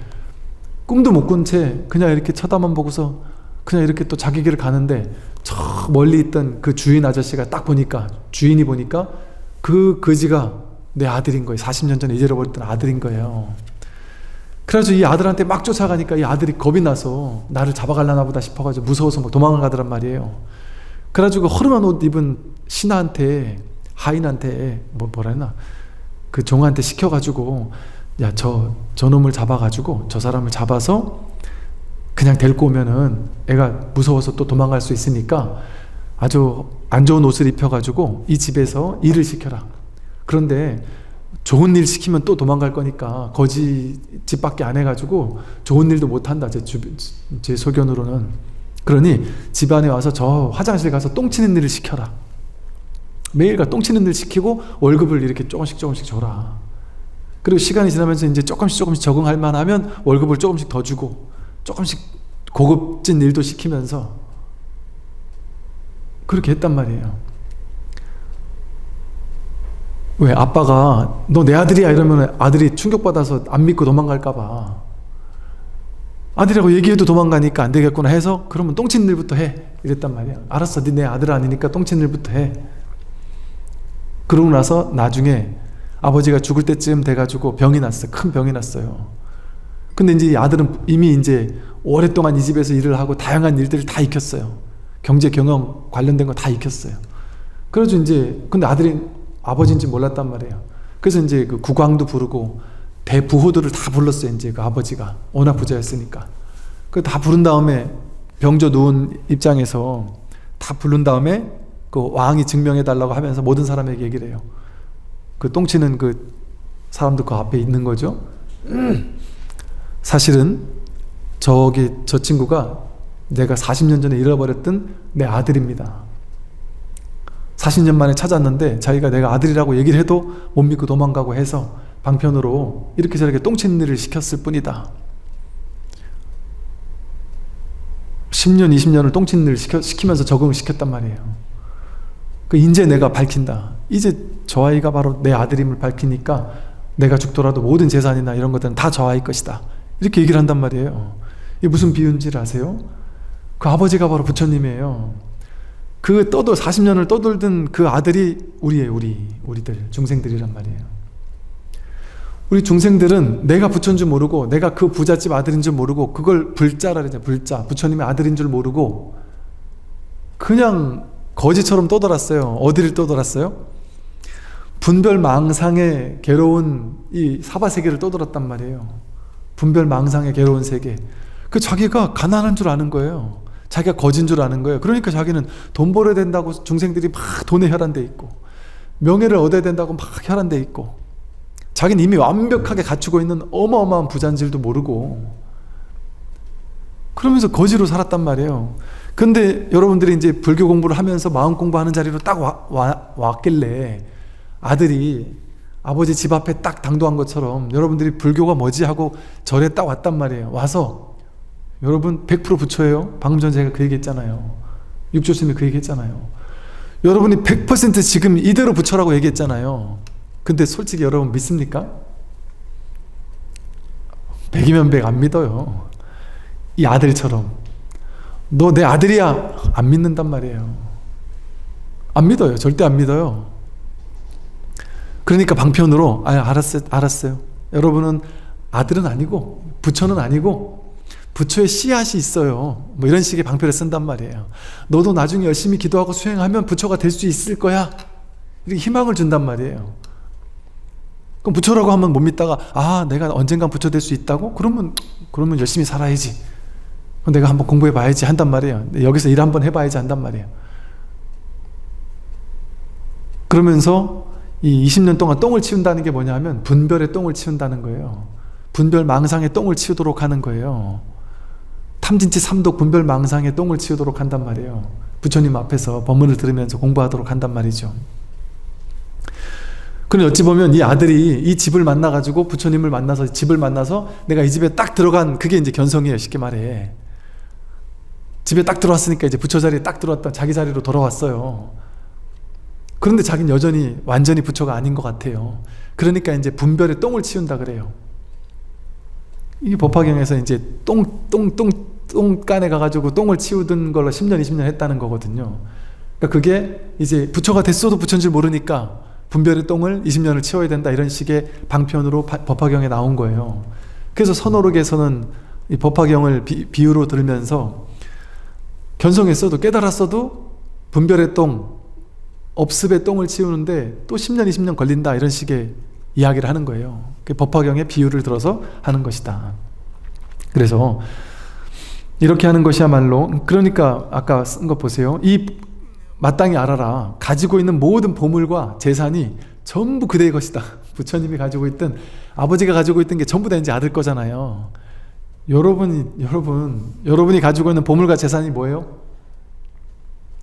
꿈도 못 꾼 채 그냥 이렇게 쳐다만 보고서 그냥 이렇게 또 자기 길을 가는데 저 멀리 있던 그 주인 아저씨가 딱 보니까 주인이 보니까 그 거지가 내 아들인 거예요. 40년 전에 잊어버렸던 아들인 거예요. 그래가지고 이 아들한테 막 쫓아가니까 이 아들이 겁이 나서 나를 잡아갈라나 보다 싶어가지고 무서워서 막 도망을 가더란 말이에요. 그래가지고 허름한 옷 입은 신하한테 하인한테 뭐라 했나 그 종한테 시켜가지고 야 저 놈을 잡아가지고 저 사람을 잡아서 그냥 데리고 오면은 애가 무서워서 또 도망갈 수 있으니까 아주 안 좋은 옷을 입혀가지고 이 집에서 일을 시켜라. 그런데 좋은 일 시키면 또 도망갈 거니까 거지 집밖에 안 해가지고 좋은 일도 못한다. 제 소견으로는. 그러니 집안에 와서 저 화장실 가서 똥 치는 일을 시켜라. 매일가 똥 치는 일 시키고 월급을 이렇게 조금씩 줘라. 그리고 시간이 지나면서 이제 조금씩 적응할 만하면 월급을 조금씩 더 주고 조금씩 고급진 일도 시키면서 그렇게 했단 말이에요. 왜? 아빠가 너 내 아들이야 이러면 아들이 충격받아서 안 믿고 도망갈까봐 아들이라고 얘기해도 도망가니까 안 되겠구나 해서 그러면 똥치는 일부터 해 이랬단 말이야. 알았어, 네 내 아들 아니니까 똥치는 일부터 해. 그러고 나서 나중에 아버지가 죽을 때쯤 돼가지고 병이 났어요. 큰 병이 났어요. 근데 이제 이 아들은 이미 이제 오랫동안 이 집에서 일을 하고 다양한 일들을 다 익혔어요. 경제 경영 관련된 거 다 익혔어요. 그래서 이제 근데 아들이 아버지인지 몰랐단 말이에요. 그래서 이제 그 국왕도 부르고 대부호들을 다 불렀어요. 이제 그 아버지가 워낙 부자였으니까. 그 다 부른 다음에 병조 누운 입장에서 다 부른 다음에 그 왕이 증명해 달라고 하면서 모든 사람에게 얘기를 해요. 그 똥치는 그 사람도 그 앞에 있는 거죠. 사실은 저 친구가 내가 40년 전에 잃어버렸던 내 아들입니다. 40년 만에 찾았는데 자기가 내가 아들이라고 얘기를 해도 못 믿고 도망가고 해서 방편으로 이렇게 저렇게 똥치는 일을 시켰을 뿐이다. 10년, 20년을 똥치는 일을 시키면서 적응을 시켰단 말이에요. 이제 내가 밝힌다. 이제 저 아이가 바로 내 아들임을 밝히니까 내가 죽더라도 모든 재산이나 이런 것들은 다 저 아이 것이다. 이렇게 얘기를 한단 말이에요. 이게 무슨 비유인지 아세요? 그 아버지가 바로 부처님이에요. 그 40년을 떠돌던 그 아들이 우리예요. 우리들 중생들이란 말이에요. 우리 중생들은 내가 부처인 줄 모르고 내가 그 부잣집 아들인 줄 모르고 그걸 불자라 그러죠. 불자. 부처님의 아들인 줄 모르고 그냥 거지처럼 떠돌았어요. 어디를 떠돌았어요? 분별망상의 괴로운 이 사바세계를 떠돌았단 말이에요. 분별망상의 괴로운 세계. 그 자기가 가난한 줄 아는 거예요. 자기가 거진 줄 아는 거예요. 그러니까 자기는 돈 벌어야 된다고 중생들이 막 돈에 혈안돼 있고 명예를 얻어야 된다고 막 혈안돼 있고 자기는 이미 완벽하게 갖추고 있는 어마어마한 부자인 줄도 모르고 그러면서 거지로 살았단 말이에요. 근데 여러분들이 이제 불교 공부를 하면서 마음 공부하는 자리로 딱 왔길래 아들이 아버지 집 앞에 딱 당도한 것처럼 여러분들이 불교가 뭐지 하고 절에 딱 왔단 말이에요. 와서 여러분 100% 부처예요. 방금 전에 제가 그 얘기했잖아요. 육조스님이 그 얘기했잖아요. 여러분이 100% 지금 이대로 부처라고 얘기했잖아요. 근데 솔직히 여러분 믿습니까? 100이면 100 안 믿어요. 이 아들처럼 너 내 아들이야 안 믿는단 말이에요. 안 믿어요. 절대 안 믿어요. 그러니까 방편으로 알았어요. 여러분은 아들은 아니고 부처는 아니고 부처의 씨앗이 있어요. 뭐 이런 식의 방편을 쓴단 말이에요. 너도 나중에 열심히 기도하고 수행하면 부처가 될 수 있을 거야. 이렇게 희망을 준단 말이에요. 그럼 부처라고 하면 못 믿다가 내가 언젠간 부처 될 수 있다고? 그러면 열심히 살아야지. 그럼 내가 한번 공부해 봐야지 한단 말이에요. 여기서 일 한번 해봐야지 한단 말이에요. 그러면서 이 20년 동안 똥을 치운다는 게 뭐냐면 분별의 똥을 치운다는 거예요. 분별 망상의 똥을 치우도록 하는 거예요. 탐진치 삼독 분별 망상의 똥을 치우도록 한단 말이에요. 부처님 앞에서 법문을 들으면서 공부하도록 한단 말이죠. 그럼 어찌 보면 이 아들이 이 집을 만나가지고 부처님을 만나서 집을 만나서 내가 이 집에 딱 들어간 그게 이제 견성이에요. 쉽게 말해. 집에 딱 들어왔으니까 이제 부처 자리에 딱 들어왔다 자기 자리로 돌아왔어요. 그런데 자기는 여전히 완전히 부처가 아닌 것 같아요. 그러니까 이제 분별의 똥을 치운다 그래요. 이 법화경에서 이제 똥간에 가가지고 똥을 치우던 걸로 10년, 20년 했다는 거거든요. 그러니까 그게 이제 부처가 됐어도 부처인 줄 모르니까 분별의 똥을 20년을 치워야 된다 이런 식의 방편으로 법화경에 나온 거예요. 그래서 선오록에서는 이 법화경을 비유로 들으면서 견성했어도 깨달았어도 분별의 똥, 업습의 똥을 치우는데 또 10년, 20년 걸린다 이런 식의 이야기를 하는 거예요. 법화경의 비유를 들어서 하는 것이다. 그래서 이렇게 하는 것이야말로 그러니까 아까 쓴 거 보세요. 이 마땅히 알아라. 가지고 있는 모든 보물과 재산이 전부 그대의 것이다. 부처님이 가지고 있던 아버지가 가지고 있던 게 전부 다 이제 아들 거잖아요. 여러분이 가지고 있는 보물과 재산이 뭐예요?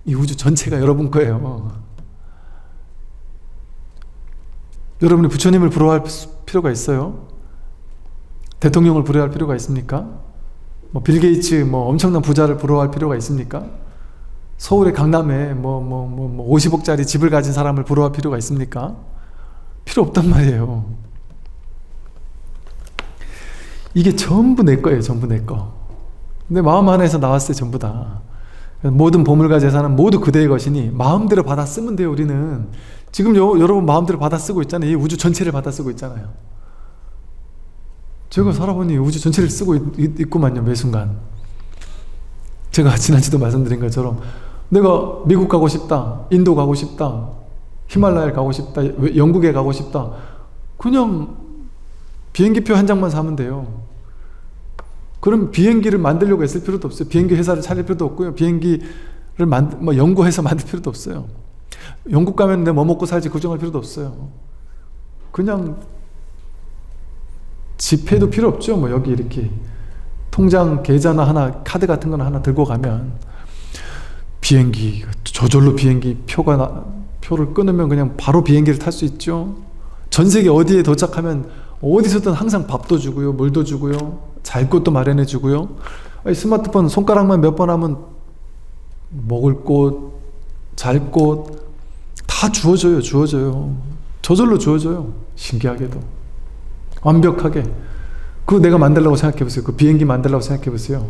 이 우주 전체가 여러분 거예요. 여러분이 부처님을 부러워할 필요가 있어요? 대통령을 부러워할 필요가 있습니까? 빌 게이츠 엄청난 부자를 부러워할 필요가 있습니까? 서울의 강남에 50억짜리 집을 가진 사람을 부러워할 필요가 있습니까? 필요 없단 말이에요. 이게 전부 내 거예요. 전부 내 거. 근데 마음 안에서 나왔어요. 전부 다. 모든 보물과 재산은 모두 그대의 것이니 마음대로 받아 쓰면 돼요. 우리는 지금 여러분 마음대로 받아 쓰고 있잖아요. 이 우주 전체를 받아 쓰고 있잖아요. 제가 살아보니 우주 전체를 쓰고 있구만요. 매 순간. 제가 지난주도 말씀드린 것처럼 내가 미국 가고 싶다, 인도 가고 싶다, 히말라야를 가고 싶다, 영국에 가고 싶다, 그냥 비행기표 한 장만 사면 돼요. 그럼 비행기를 만들려고 애쓸 필요도 없어요. 비행기 회사를 차릴 필요도 없고요. 비행기를 연구해서 만들 필요도 없어요. 영국 가면 내가 뭐 먹고 살지 걱정할 필요도 없어요. 그냥 지폐도 필요 없죠. 뭐 여기 이렇게 통장 계좌나 하나, 카드 같은 거나 하나 들고 가면 비행기, 저절로 비행기 표를 끊으면 그냥 바로 비행기를 탈 수 있죠. 전 세계 어디에 도착하면 어디서든 항상 밥도 주고요, 물도 주고요, 잘 곳도 마련해 주고요. 스마트폰 손가락만 몇 번 하면 먹을 곳, 잘 곳 다 주어져요. 저절로 주어져요. 신기하게도. 완벽하게. 그거 내가 만들려고 생각해보세요. 그 비행기 만들려고 생각해보세요.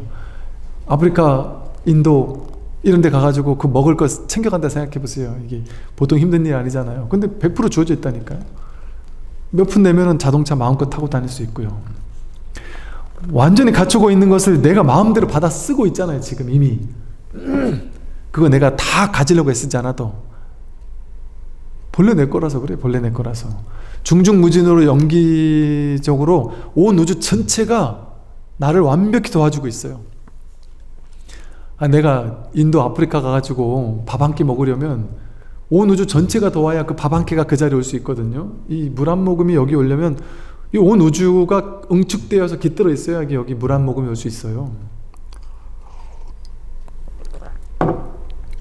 아프리카, 인도 이런 데 가가지고 그 먹을 거 챙겨간다 생각해보세요. 이게 보통 힘든 일 아니잖아요. 근데 100% 주어져 있다니까요. 몇 푼 내면은 자동차 마음껏 타고 다닐 수 있고요. 완전히 갖추고 있는 것을 내가 마음대로 받아 쓰고 있잖아요. 지금 이미. 그거 내가 다 가지려고 애쓰지 않아도 본래 내 거라서 그래. 본래 내 거라서. 중중무진으로 연기적으로 온 우주 전체가 나를 완벽히 도와주고 있어요. 내가 인도, 아프리카 가가지고 밥 한 끼 먹으려면 온 우주 전체가 도와야 그 밥 한 끼가 그 자리에 올 수 있거든요. 이 물 한 모금이 여기 오려면 이 온 우주가 응축되어서 깃들어 있어야 여기 물 한 모금이 올 수 있어요.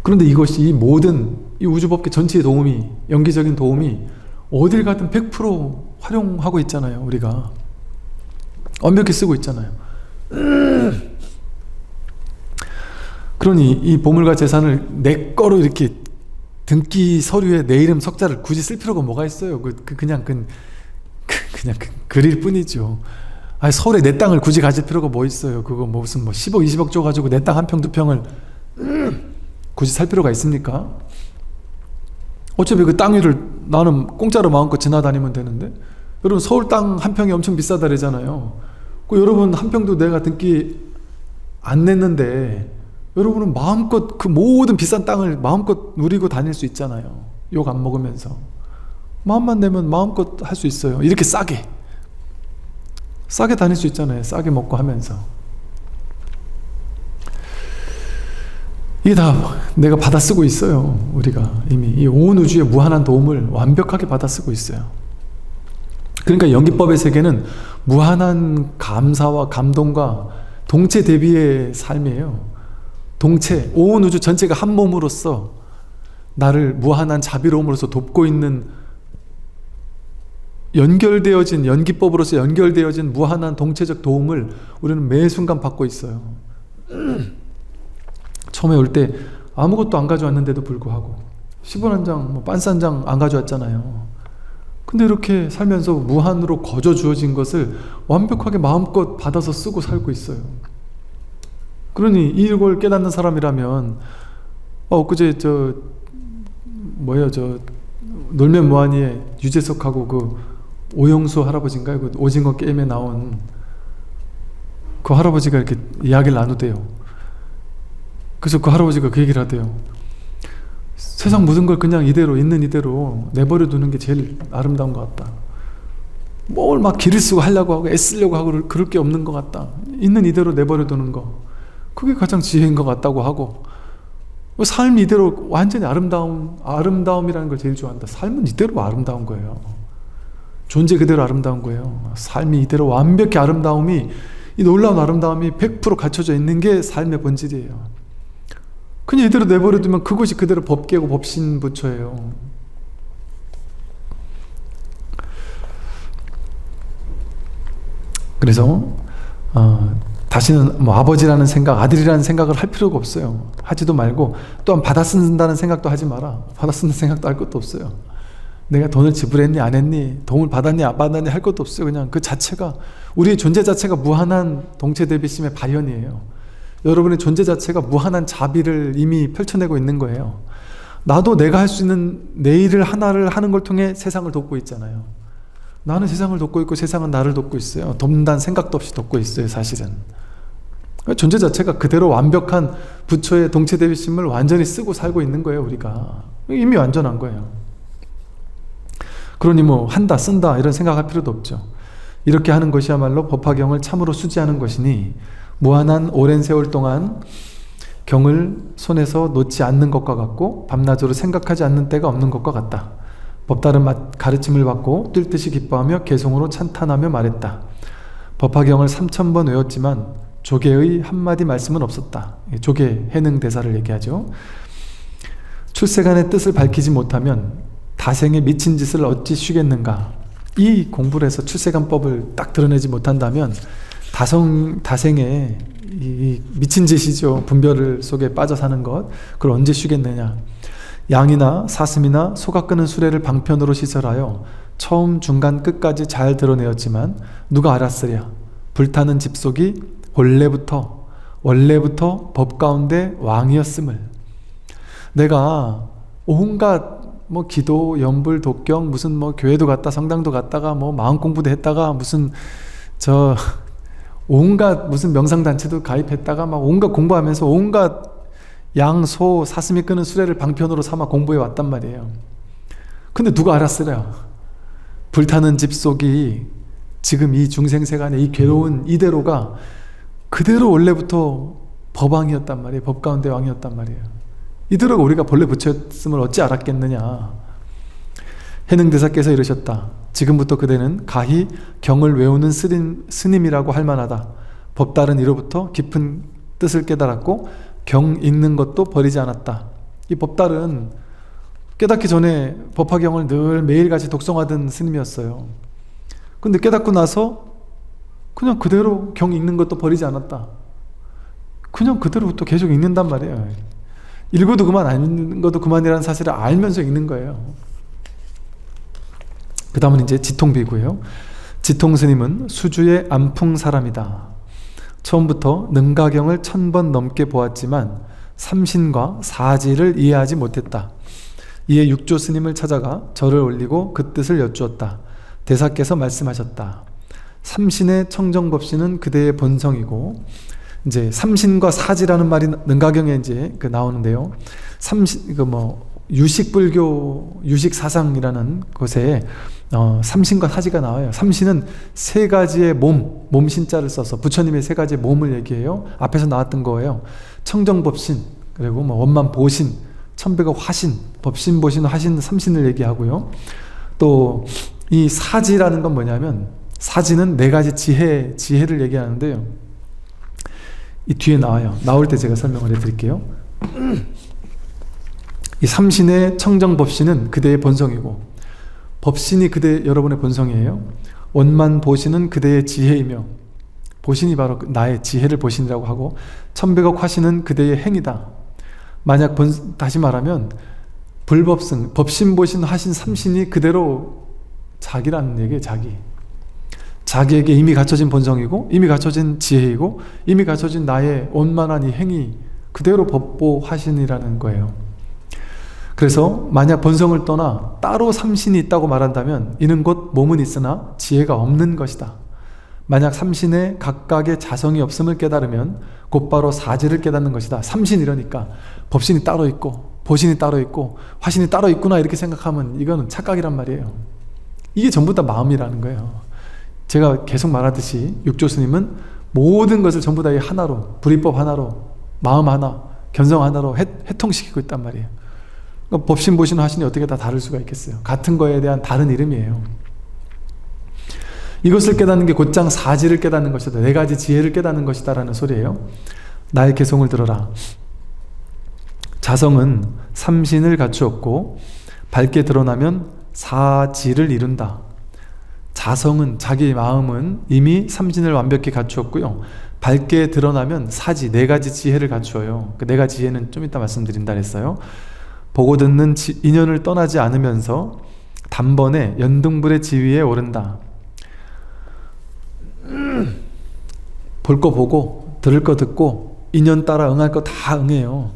그런데 이것이 이 모든 이 우주법계 전체의 도움이, 연기적인 도움이 어딜 가든 100% 활용하고 있잖아요. 우리가 완벽히 쓰고 있잖아요. 그러니 이 보물과 재산을 내 거로 이렇게 등기 서류에 내 이름 석자를 굳이 쓸 필요가 뭐가 있어요. 그냥 그릴 뿐이죠. 서울에 내 땅을 굳이 가질 필요가 뭐 있어요. 그거 무슨 10억 20억 줘가지고 내 땅 한 평 두 평을 굳이 살 필요가 있습니까? 어차피 그 땅 위를 나는 공짜로 마음껏 지나다니면 되는데, 여러분 서울 땅 한 평이 엄청 비싸다 그러잖아요. 여러분 한 평도 내가 등기 안 냈는데 여러분은 마음껏 그 모든 비싼 땅을 마음껏 누리고 다닐 수 있잖아요. 욕 안 먹으면서. 마음만 내면 마음껏 할 수 있어요. 이렇게 싸게 다닐 수 있잖아요. 싸게 먹고 하면서. 이게 다 내가 받아 쓰고 있어요. 우리가 이미 이 온 우주의 무한한 도움을 완벽하게 받아 쓰고 있어요. 그러니까 연기법의 세계는 무한한 감사와 감동과 동체 대비의 삶이에요. 동체, 온 우주 전체가 한 몸으로서 나를 무한한 자비로움으로서 돕고 있는, 연결되어진, 연기법으로서 연결되어진 무한한 동체적 도움을 우리는 매 순간 받고 있어요. 처음에 올 때 아무것도 안 가져왔는데도 불구하고 10원 한 장, 빤스 한 장 안 가져왔잖아요. 근데 이렇게 살면서 무한으로 거저 주어진 것을 완벽하게 마음껏 받아서 쓰고 살고 있어요. 그러니 이걸 깨닫는 사람이라면 엊그제 놀면 뭐하니에 유재석하고 그 오영수 할아버지인가요? 그 오징어 게임에 나온 그 할아버지가 이렇게 이야기를 나누대요. 그래서 그 할아버지가 그 얘기를 하대요. 세상 모든 걸 그냥 이대로, 있는 이대로 내버려 두는 게 제일 아름다운 것 같다. 뭘 막 기를 쓰고 하려고 하고 애쓰려고 하고 그럴 게 없는 것 같다. 있는 이대로 내버려 두는 거, 그게 가장 지혜인 것 같다고 하고, 삶 이대로 완전히 아름다움이라는 걸 제일 좋아한다. 삶은 이대로 아름다운 거예요. 존재 그대로 아름다운 거예요. 삶이 이대로 완벽히 아름다움이, 이 놀라운 아름다움이 100% 갖춰져 있는 게 삶의 본질이에요. 그냥 이대로 내버려두면 그것이 그대로 법계고 법신부처예요. 그래서 다시는 아버지라는 생각, 아들이라는 생각을 할 필요가 없어요. 하지도 말고, 또한 받아 쓴다는 생각도 하지 마라. 받아 쓰는 생각도 할 것도 없어요. 내가 돈을 지불했니 안 했니, 도움을 받았니 안 받았니 할 것도 없어요. 그냥 그 자체가, 우리의 존재 자체가 무한한 동체 대비심의 발현이에요. 여러분의 존재 자체가 무한한 자비를 이미 펼쳐내고 있는 거예요. 나도 내가 할 수 있는 내 일을 하나를 하는 걸 통해 세상을 돕고 있잖아요. 나는 세상을 돕고 있고 세상은 나를 돕고 있어요. 돕는다는 생각도 없이 돕고 있어요, 사실은. 존재 자체가 그대로 완벽한 부처의 동체 대비심을 완전히 쓰고 살고 있는 거예요, 우리가. 이미 완전한 거예요. 그러니 뭐 한다, 쓴다 이런 생각할 필요도 없죠. 이렇게 하는 것이야말로 법화경을 참으로 수지하는 것이니 무한한 오랜 세월 동안 경을 손에서 놓지 않는 것과 같고 밤낮으로 생각하지 않는 때가 없는 것과 같다. 법다른 가르침을 받고 뛸 듯이 기뻐하며 개송으로 찬탄하며 말했다. 법화경을 3000번 외웠지만 조계의 한마디 말씀은 없었다. 조계 해능 대사를 얘기하죠. 출세간의 뜻을 밝히지 못하면 다생의 미친 짓을 어찌 쉬겠는가. 이 공부를 해서 출세간법을 딱 드러내지 못한다면 다생의 이 미친 짓이죠. 분별 속에 빠져 사는 것. 그걸 언제 쉬겠느냐. 양이나 사슴이나 소가 끄는 수레를 방편으로 시설하여 처음 중간 끝까지 잘 드러내었지만 누가 알았으랴. 불타는 집속이 원래부터 법 가운데 왕이었음을. 내가 온갖 뭐 기도, 연불, 독경, 무슨 뭐 교회도 갔다 성당도 갔다가 뭐 마음 공부도 했다가 무슨 온갖 무슨 명상단체도 가입했다가 막 온갖 공부하면서 온갖 양, 소, 사슴이 끄는 수레를 방편으로 삼아 공부해 왔단 말이에요. 근데 누가 알았으랴. 불타는 집 속이 지금 이 중생세간의 이 괴로운 이대로가 그대로 원래부터 법왕이었단 말이에요. 법 가운데 왕이었단 말이에요. 이대로가 우리가 본래 부처였음을 어찌 알았겠느냐. 해능대사께서 이러셨다. 지금부터 그대는 가히 경을 외우는 스님이라고 할 만하다. 법달은 이로부터 깊은 뜻을 깨달았고 경 읽는 것도 버리지 않았다. 이 법달은 깨닫기 전에 법화경을 늘 매일같이 독송하던 스님이었어요. 근데 깨닫고 나서 그냥 그대로 경 읽는 것도 버리지 않았다. 그냥 그대로부터 계속 읽는단 말이에요. 읽어도 그만 안 읽는 것도 그만이라는 사실을 알면서 읽는 거예요. 그 다음은 이제 지통비구예요. 지통스님은 수주의 안풍 사람이다. 처음부터 능가경을 1000번 넘게 보았지만 삼신과 사지를 이해하지 못했다. 이에 육조 스님을 찾아가 절을 올리고 그 뜻을 여쭈었다. 대사께서 말씀하셨다. 삼신의 청정법신은 그대의 본성이고, 이제 삼신과 사지라는 말이 능가경에 이제 나오는데요. 삼신 유식불교 유식사상이라는 곳에 삼신과 사지가 나와요. 삼신은 세 가지의 몸 신자를 써서 부처님의 세 가지의 몸을 얘기해요. 앞에서 나왔던 거예요. 청정법신, 그리고 원만보신, 천백의 화신, 법신, 보신, 화신, 삼신을 얘기하고요. 또 이 사지라는 건 뭐냐면, 사지는 네 가지 지혜를 얘기하는데요. 이 뒤에 나와요. 나올 때 제가 설명을 해드릴게요. 이 삼신의 청정법신은 그대의 본성이고, 법신이 여러분의 본성이에요. 원만보신은 그대의 지혜이며, 보신이 바로 나의 지혜를 보신이라고 하고, 천백억 화신은 그대의 행위다. 만약 다시 말하면 불법승, 법신보신, 화신, 삼신이 그대로 자기라는 얘기예요. 자기에게 이미 갖춰진 본성이고, 이미 갖춰진 지혜이고, 이미 갖춰진 나의 원만한 이 행위, 그대로 법보 화신이라는 거예요. 그래서 만약 본성을 떠나 따로 삼신이 있다고 말한다면 이는 곧 몸은 있으나 지혜가 없는 것이다. 만약 삼신에 각각의 자성이 없음을 깨달으면 곧바로 사지를 깨닫는 것이다. 삼신 이러니까 법신이 따로 있고 보신이 따로 있고 화신이 따로 있구나 이렇게 생각하면 이거는 착각이란 말이에요. 이게 전부 다 마음이라는 거예요. 제가 계속 말하듯이 육조스님은 모든 것을 전부 다 이 하나로, 불이법 하나로, 마음 하나, 견성 하나로 해통시키고 있단 말이에요. 그러니까 법신, 보신, 화신이 어떻게 다 다를 수가 있겠어요. 같은 거에 대한 다른 이름이에요. 이것을 깨닫는 게 곧장 사지를 깨닫는 것이다. 네 가지 지혜를 깨닫는 것이다 라는 소리예요. 나의 개송을 들어라. 자성은 삼신을 갖추었고 밝게 드러나면 사지를 이룬다. 자성은, 자기 마음은 이미 삼신을 완벽히 갖추었고요. 밝게 드러나면 사지, 네 가지 지혜를 갖추어요. 그 네 가지 지혜는 좀 이따 말씀드린다 그랬어요. 보고 듣는 인연을 떠나지 않으면서 단번에 연등불의 지위에 오른다. 볼 거 보고 들을 거 듣고 인연 따라 응할 거 다 응해요.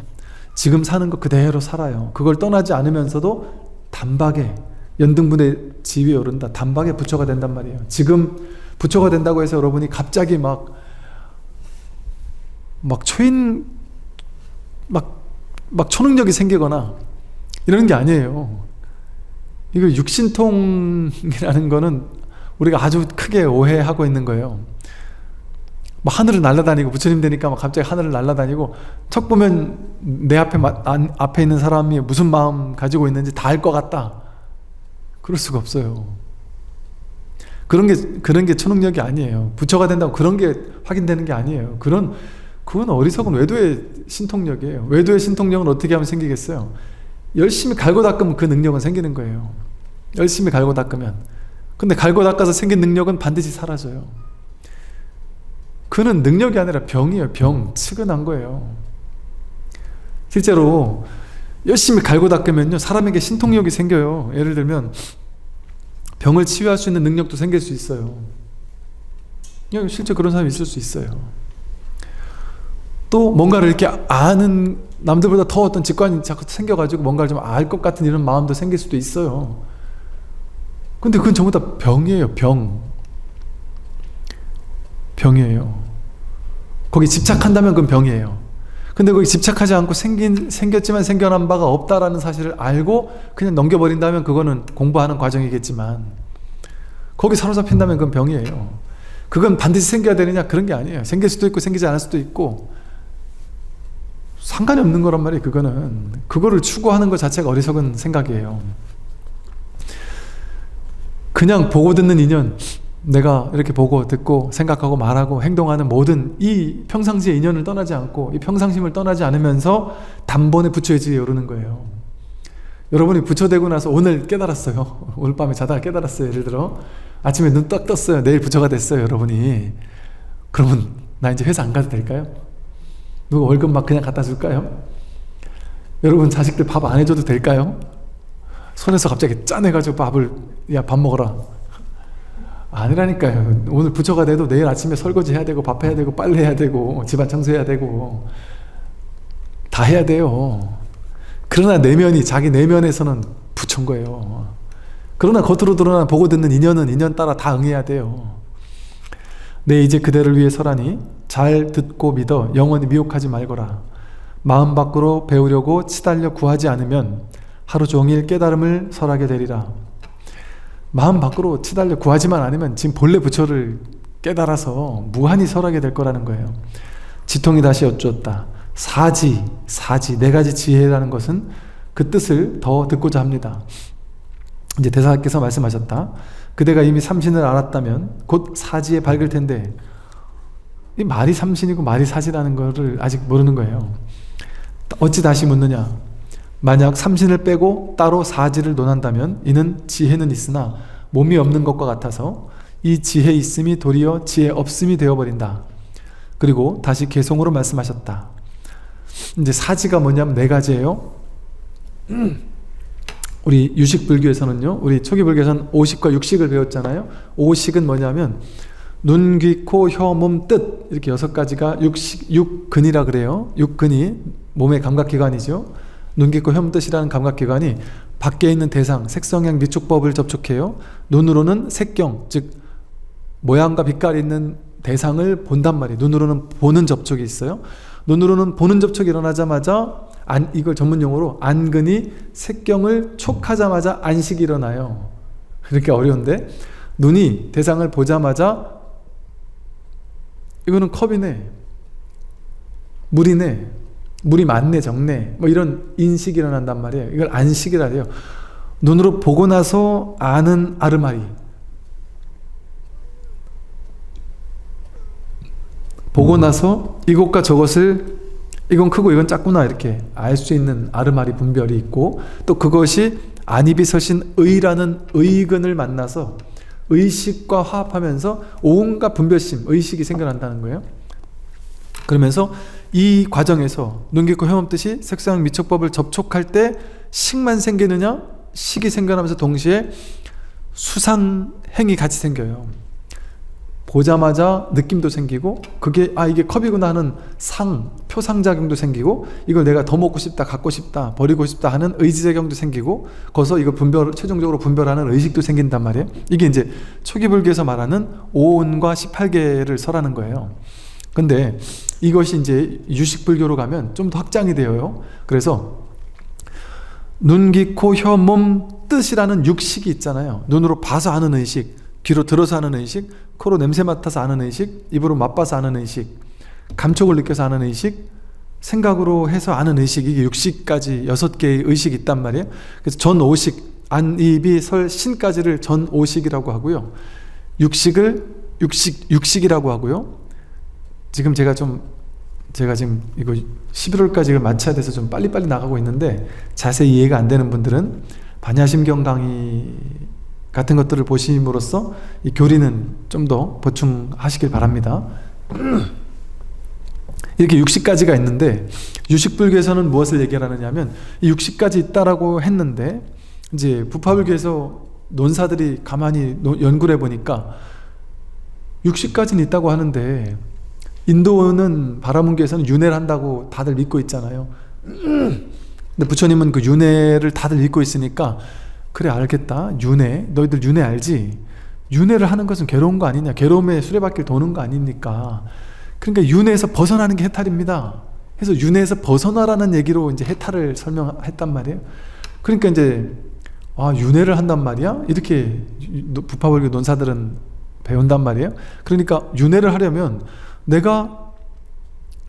지금 사는 거 그대로 살아요. 그걸 떠나지 않으면서도 단박에 연등분의 지위에 오른다. 단박에 부처가 된단 말이에요. 지금 부처가 된다고 해서 여러분이 갑자기 막 초인 초능력이 생기거나 이런 게 아니에요. 이거 육신통이라는 거는 우리가 아주 크게 오해하고 있는 거예요. 하늘을 날아다니고 부처님 되니까 갑자기 하늘을 날아다니고 척 보면 내 앞에 있는 사람이 무슨 마음 가지고 있는지 다 알 것 같다. 그럴 수가 없어요. 그런 게 초능력이 아니에요. 부처가 된다고 그런 게 확인되는 게 아니에요. 그건 어리석은 외도의 신통력이에요. 외도의 신통력은 어떻게 하면 생기겠어요? 열심히 갈고 닦으면 그 능력은 생기는 거예요. 열심히 갈고 닦으면. 근데 갈고 닦아서 생긴 능력은 반드시 사라져요. 그는 능력이 아니라 병이에요. 병. 측은한 거예요. 실제로 열심히 갈고 닦으면요, 사람에게 신통력이 생겨요. 예를 들면 병을 치유할 수 있는 능력도 생길 수 있어요. 실제 그런 사람이 있을 수 있어요. 또 뭔가를 이렇게 아는, 남들보다 더 어떤 직관이 자꾸 생겨가지고 뭔가를 좀 알 것 같은 이런 마음도 생길 수도 있어요. 근데 그건 전부 다 병이에요. 병이에요. 거기 집착한다면 그건 병이에요. 근데 거기 집착하지 않고 생겼지만 생겨난 바가 없다라는 사실을 알고 그냥 넘겨버린다면 그거는 공부하는 과정이겠지만, 거기 사로잡힌다면 그건 병이에요. 그건 반드시 생겨야 되느냐? 그런 게 아니에요. 생길 수도 있고 생기지 않을 수도 있고 상관이 없는 거란 말이에요. 그거를 추구하는 것 자체가 어리석은 생각이에요. 그냥 보고 듣는 인연, 내가 이렇게 보고 듣고 생각하고 말하고 행동하는 모든 이 평상시의 인연을 떠나지 않고 이 평상심을 떠나지 않으면서 단번에 부처의 지위에 오르는 거예요. 여러분이 부처 되고 나서 오늘 깨달았어요. 오늘 밤에 자다가 깨달았어요. 예를 들어 아침에 눈 딱 떴어요. 내일 부처가 됐어요. 여러분이. 그러면 나 이제 회사 안 가도 될까요? 누가 월급 막 그냥 갖다 줄까요? 여러분 자식들 밥 안 해줘도 될까요? 손에서 갑자기 짠해가지고 야 밥 먹어라. 아니라니까요. 오늘 부처가 돼도 내일 아침에 설거지 해야 되고 밥 해야 되고 빨래 해야 되고 집안 청소해야 되고 다 해야 돼요. 그러나 자기 내면에서는 부처인 거예요. 그러나 겉으로 드러나 보고 듣는 인연은 인연 따라 다 응해야 돼요. 내 이제 그대를 위해 서라니 잘 듣고 믿어 영원히 미혹하지 말거라. 마음 밖으로 배우려고 치달려 구하지 않으면 하루 종일 깨달음을 설하게 되리라. 마음 밖으로 치달려 구하지만 않으면 지금 본래 부처를 깨달아서 무한히 설하게 될 거라는 거예요. 지통이 다시 여쭈었다. 사지, 네 가지 지혜라는 것은 그 뜻을 더 듣고자 합니다. 이제 대사께서 말씀하셨다. 그대가 이미 삼신을 알았다면 곧 사지에 밝을 텐데, 이 말이 삼신이고 말이 사지라는 것을 아직 모르는 거예요. 어찌 다시 묻느냐? 만약 삼신을 빼고 따로 사지를 논한다면 이는 지혜는 있으나 몸이 없는 것과 같아서 이 지혜 있음이 도리어 지혜 없음이 되어버린다. 그리고 다시 개송으로 말씀하셨다. 이제 사지가 뭐냐면 네 가지예요. 우리 유식불교에서는요, 우리 초기불교에서는 오식과 육식을 배웠잖아요. 오식은 뭐냐면 눈, 귀, 코, 혀, 몸, 뜻, 이렇게 6가지가 육근이라 그래요. 육근이 몸의 감각기관이죠. 눈, 귀, 코, 혀, 몸, 뜻이라는 감각기관이 밖에 있는 대상, 색성향, 미축법을 접촉해요. 눈으로는 색경, 즉 모양과 빛깔이 있는 대상을 본단 말이에요. 눈으로는 보는 접촉이 있어요. 눈으로는 보는 접촉이 일어나자마자 이걸 전문용어로 안근이 색경을 촉하자마자 안식이 일어나요. 그렇게 어려운데, 눈이 대상을 보자마자 이거는 컵이네, 물이네, 물이 많네, 적네, 뭐 이런 인식이 일어난단 말이에요. 이걸 안식이라 해요. 눈으로 보고 나서 아는 아르마리, 보고 나서 이것과 저것을, 이건 크고 이건 작구나, 이렇게 알 수 있는 아르마리 분별이 있고, 또 그것이 안입이 서신 의라는 의근을 만나서 의식과 화합하면서 온갖 분별심, 의식이 생겨난다는 거예요. 그러면서 이 과정에서 눈, 귀, 코, 혀, 몸, 뜻이 색상 미촉법을 접촉할 때 식만 생기느냐? 식이 생겨나면서 동시에 수상행이 같이 생겨요. 보자마자 느낌도 생기고 그게 이게 컵이구나 하는 표상작용도 생기고 이걸 내가 더 먹고 싶다, 갖고 싶다, 버리고 싶다 하는 의지작용도 생기고 거기서 이걸 최종적으로 분별하는 의식도 생긴단 말이에요. 이게 이제 초기 불교에서 말하는 오온과 18개를 설하는 거예요. 근데 이것이 이제 유식 불교로 가면 좀 더 확장이 되어요. 그래서 눈, 귀, 코, 혀, 몸, 뜻이라는 육식이 있잖아요. 눈으로 봐서 아는 의식, 귀로 들어서 아는 의식, 코로 냄새 맡아서 아는 의식, 입으로 맛봐서 아는 의식, 감촉을 느껴서 아는 의식, 생각으로 해서 아는 의식, 이게 육식까지 6개의 의식이 있단 말이에요. 그래서 전오식, 안, 입이, 설, 신까지를 전오식이라고 하고요. 육식이라고 하고요. 지금 제가 지금 이거 11월까지 이걸 마쳐야 돼서 좀 빨리빨리 나가고 있는데 자세히 이해가 안 되는 분들은 반야심경 강의 같은 것들을 보심으로써 이 교리는 좀 더 보충하시길 바랍니다. 이렇게 60가지가 있는데 유식불교에서는 무엇을 얘기하느냐 하면 이 60가지 있다라고 했는데 이제 부파불교에서 논사들이 가만히 연구를 해보니까 60가지는 있다고 하는데 인도는 바라문교에서는 윤회를 한다고 다들 믿고 있잖아요. 근데 부처님은 그 윤회를 다들 믿고 있으니까 그래 알겠다. 윤회, 너희들 윤회 알지? 윤회를 하는 것은 괴로운 거 아니냐? 괴로움의 수레바퀴를 도는 거 아닙니까? 그러니까 윤회에서 벗어나는 게 해탈입니다. 그래서 윤회에서 벗어나라는 얘기로 이제 해탈을 설명했단 말이에요. 그러니까 이제 윤회를 한단 말이야? 이렇게 부파불교 논사들은 배운단 말이에요. 그러니까 윤회를 하려면 내가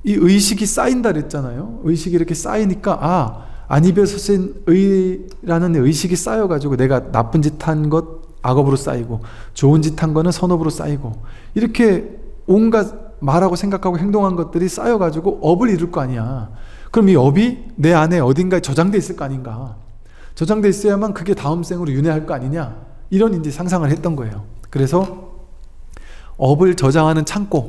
이 의식이 쌓인다 그랬잖아요. 의식이 이렇게 쌓이니까 안입에 서신 의라는 의식이 쌓여가지고 내가 나쁜 짓 한 것 악업으로 쌓이고 좋은 짓 한 거는 선업으로 쌓이고 이렇게 온갖 말하고 생각하고 행동한 것들이 쌓여가지고 업을 이룰 거 아니야. 그럼 이 업이 내 안에 어딘가에 저장돼 있을 거 아닌가. 저장돼 있어야만 그게 다음 생으로 윤회할 거 아니냐. 이런 이제 상상을 했던 거예요. 그래서 업을 저장하는 창고,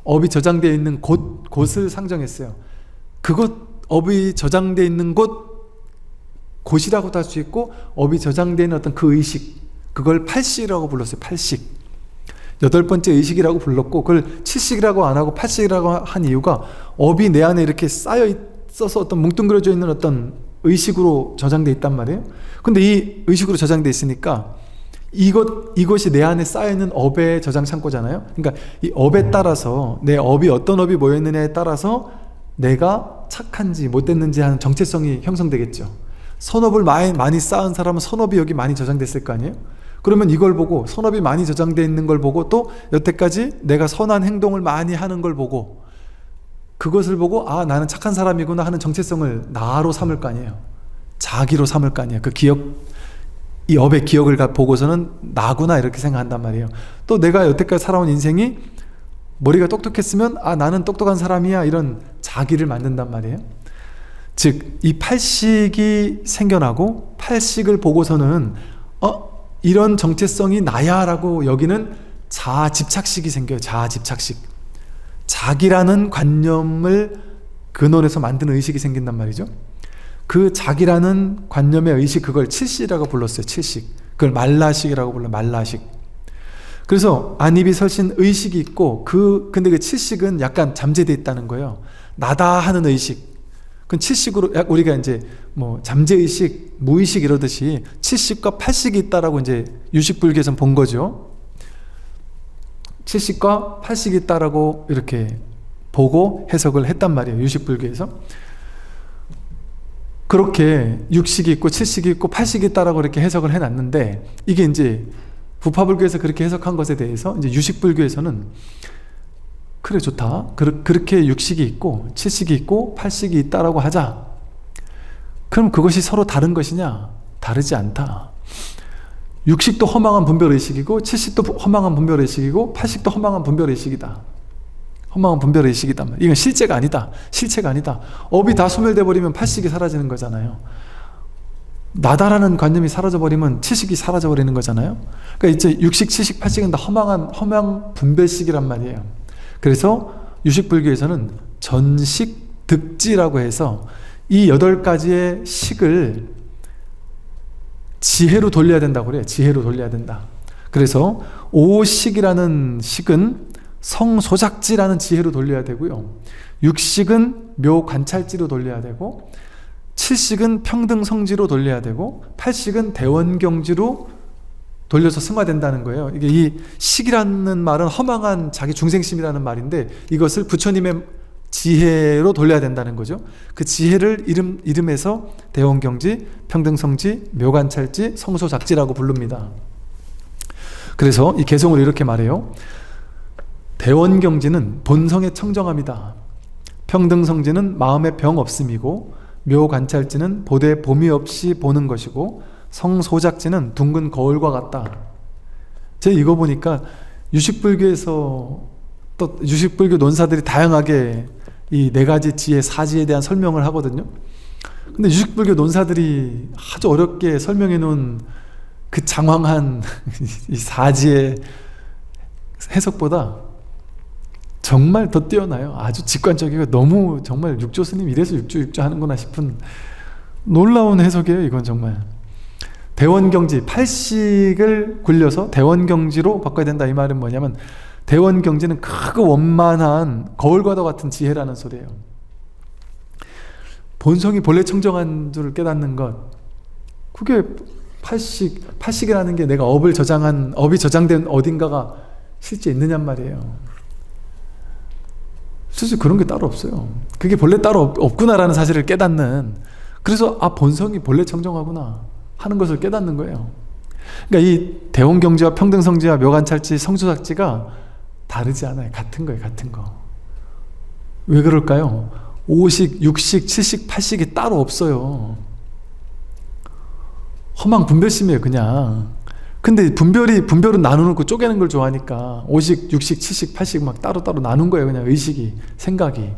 업이 저장되어 있는 곳을 상정했어요. 업이 저장되어 있는 곳이라고도 할 수 있고 업이 저장되어 있는 어떤 그 의식, 그걸 팔식이라고 불렀어요. 팔식. 8번째 의식이라고 불렀고 그걸 7식이라고 안 하고 8식이라고 한 이유가 업이 내 안에 이렇게 쌓여 있어서 어떤 뭉뚱그려져 있는 어떤 의식으로 저장되어 있단 말이에요. 근데 이 의식으로 저장되어 있으니까 이것이 내 안에 쌓여있는 업의 저장 창고잖아요. 그러니까 이 업에 따라서 내 업이 어떤 업이 모여있느냐에 따라서 내가 착한지 못됐는지 하는 정체성이 형성되겠죠. 선업을 많이 쌓은 사람은 선업이 여기 많이 저장됐을 거 아니에요. 그러면 이걸 보고 선업이 많이 저장되어 있는 걸 보고 또 여태까지 내가 선한 행동을 많이 하는 걸 보고 그것을 보고 나는 착한 사람이구나 하는 정체성을 나로 삼을 거 아니에요. 자기로 삼을 거 아니에요. 그 기억, 이 업의 기억을 보고서는 나구나 이렇게 생각한단 말이에요. 또 내가 여태까지 살아온 인생이 머리가 똑똑했으면 나는 똑똑한 사람이야 이런 자기를 만든단 말이에요. 즉 이 팔식이 생겨나고 팔식을 보고서는 이런 정체성이 나야 라고 여기는 자아집착식이 생겨요. 자아집착식. 자기라는 관념을 근원에서 만드는 의식이 생긴단 말이죠. 그 자기라는 관념의 의식, 그걸 칠식이라고 불렀어요. 칠식. 그걸 말라식이라고 불러요. 말라식. 그래서 안입이 설신 의식이 있고 근데 그 칠식은 약간 잠재되어 있다는 거예요. 나다 하는 의식. 그건 칠식으로 우리가 이제 뭐 잠재의식, 무의식 이러듯이 칠식과 팔식이 있다라고 이제 유식불교에서는 본 거죠. 칠식과 팔식이 있다라고 이렇게 보고 해석을 했단 말이에요. 유식불교에서. 그렇게 육식이 있고 칠식이 있고 팔식이 있다라고 이렇게 해석을 해놨는데 이게 이제 부파불교에서 그렇게 해석한 것에 대해서 이제 유식불교에서는 그래 좋다. 그렇게 육식이 있고 칠식이 있고 팔식이 있다라고 하자. 그럼 그것이 서로 다른 것이냐? 다르지 않다. 육식도 허망한 분별의식이고 칠식도 허망한 분별의식이고 팔식도 허망한 분별의식이다. 허망한 분별의식이다. 이건 실제가 아니다. 실체가 아니다. 업이 다 소멸돼 버리면 팔식이 사라지는 거잖아요. 나다라는 관념이 사라져버리면 칠식이 사라져버리는 거잖아요. 그러니까 이제 육식, 칠식, 팔식은 다 허망 분별식이란 말이에요. 그래서 유식불교에서는 전식, 득지라고 해서 이 8가지의 식을 지혜로 돌려야 된다고 그래요. 지혜로 돌려야 된다. 그래서 오식이라는 식은 성소작지라는 지혜로 돌려야 되고요. 육식은 묘관찰지로 돌려야 되고, 칠식은 평등성지로 돌려야 되고, 팔식은 대원경지로 돌려서 승화된다는 거예요. 이게 이 식이라는 말은 허망한 자기 중생심이라는 말인데, 이것을 부처님의 지혜로 돌려야 된다는 거죠. 그 지혜를 이름에서 대원경지, 평등성지, 묘관찰지, 성소작지라고 부릅니다. 그래서 이 개성을 이렇게 말해요. 대원경지는 본성의 청정함이다. 평등성지는 마음의 병 없음이고, 묘관찰지는 보되 봄이 없이 보는 것이고, 성소작지는 둥근 거울과 같다. 제가 이거 보니까 유식불교에서 또 유식불교 논사들이 다양하게 이 네 가지 지혜, 사지에 대한 설명을 하거든요. 근데 유식불교 논사들이 아주 어렵게 설명해 놓은 그 장황한 이 사지의 해석보다 정말 더 뛰어나요. 아주 직관적이고 너무 정말 육조 스님 이래서 육조 하는구나 싶은 놀라운 해석이에요. 이건 정말. 대원경지, 팔식을 굴려서 대원경지로 바꿔야 된다. 이 말은 뭐냐면, 대원경지는 크고 원만한 거울과도 같은 지혜라는 소리예요. 본성이 본래 청정한 줄을 깨닫는 것, 그게 팔식이라는 게 내가 업이 저장된 어딘가가 실제 있느냔 말이에요. 실제 그런 게 따로 없어요. 그게 본래 따로 없구나라는 사실을 깨닫는, 그래서 본성이 본래 청정하구나 하는 것을 깨닫는 거예요. 그러니까 이 대원경지와 평등성지와 묘관찰지, 성소작지가 다르지 않아요. 같은 거예요. 같은 거. 왜 그럴까요? 5식, 6식, 7식, 8식이 따로 없어요. 허망 분별심이에요. 그냥. 근데 분별은 나누고 쪼개는 걸 좋아하니까 5식, 6식, 7식, 8식 막 따로따로 나눈 거예요. 그냥 의식이, 생각이.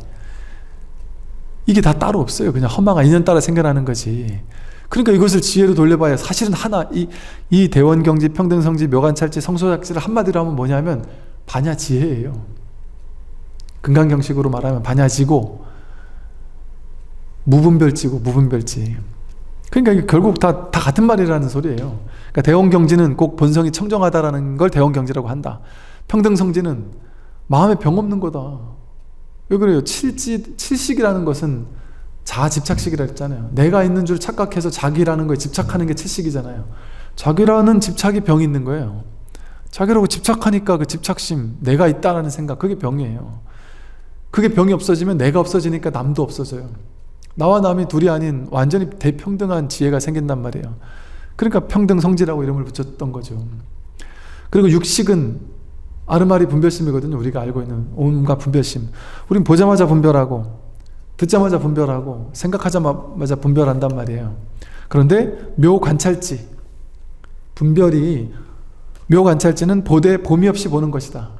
이게 다 따로 없어요. 그냥 허망한 인연 따라 생겨나는 거지. 그러니까 이것을 지혜로 돌려봐야 사실은 하나, 이 대원경지, 평등성지, 묘관찰지, 성소작지를 한마디로 하면 뭐냐면 반야지혜예요. 금강경식으로 말하면 반야지고, 무분별지고 무분별지. 그러니까 이게 결국 다 같은 말이라는 소리예요. 그러니까 대원경지는 꼭 본성이 청정하다라는 걸 대원경지라고 한다. 평등성지는 마음에 병 없는 거다. 왜 그래요? 칠식이라는 것은 자아집착식이라 했잖아요. 내가 있는 줄 착각해서 자기라는 거에 집착하는 게 칠식이잖아요. 자기라는 집착이 병이 있는 거예요. 자기라고 집착하니까 그 집착심, 내가 있다라는 생각, 그게 병이에요. 그게 병이 없어지면 내가 없어지니까 남도 없어져요. 나와 남이 둘이 아닌 완전히 대평등한 지혜가 생긴단 말이에요. 그러니까 평등성지라고 이름을 붙였던 거죠. 그리고 육식은 아르마리 분별심이거든요. 우리가 알고 있는 온갖 분별심. 우린 보자마자 분별하고, 듣자마자 분별하고, 생각하자마자 분별한단 말이에요. 그런데 묘관찰지, 묘관찰지는 보되 봄이 없이 보는 것이다.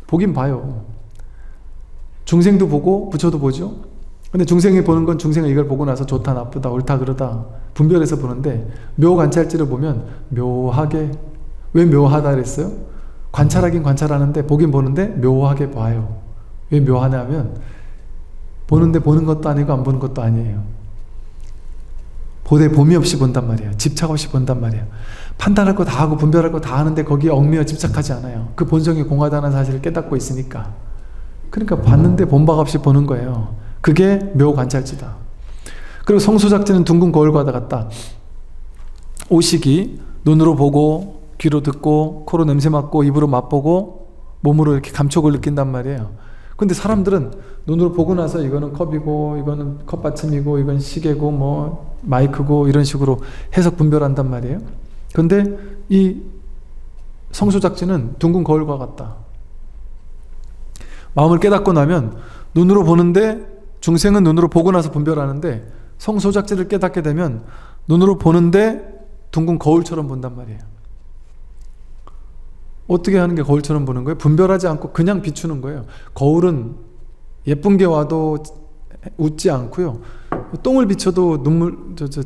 보긴 봐요. 중생도 보고 부처도 보죠. 근데 중생이 보는 건 중생은 이걸 보고 나서 좋다 나쁘다 옳다 그르다 분별해서 보는데, 묘관찰지를 보면 묘하게, 왜 묘하다 그랬어요? 관찰하긴 관찰하는데 보긴 보는데 묘하게 봐요. 왜 묘하냐면 보는데 보는 것도 아니고 안 보는 것도 아니에요. 보되 봄이 없이 본단 말이에요. 집착 없이 본단 말이에요. 판단할 거 다 하고 분별할 거 다 하는데 거기에 얽매여 집착하지 않아요. 그 본성이 공하다는 사실을 깨닫고 있으니까. 그러니까 봤는데 본박 없이 보는 거예요. 그게 묘관찰지다. 그리고 성소작지는 둥근 거울과 같다. 오식이 눈으로 보고, 귀로 듣고, 코로 냄새 맡고, 입으로 맛보고, 몸으로 이렇게 감촉을 느낀단 말이에요. 근데 사람들은 눈으로 보고 나서 이거는 컵이고, 이거는 컵받침이고, 이건 시계고, 뭐 마이크고, 이런 식으로 해석 분별한단 말이에요. 근데 이 성소작지는 둥근 거울과 같다. 마음을 깨닫고 나면 눈으로 보는데, 중생은 눈으로 보고 나서 분별하는데, 성소작지를 깨닫게 되면 눈으로 보는데 둥근 거울처럼 본단 말이에요. 어떻게 하는 게 거울처럼 보는 거예요? 분별하지 않고 그냥 비추는 거예요. 거울은 예쁜 게 와도 웃지 않고요. 똥을 비춰도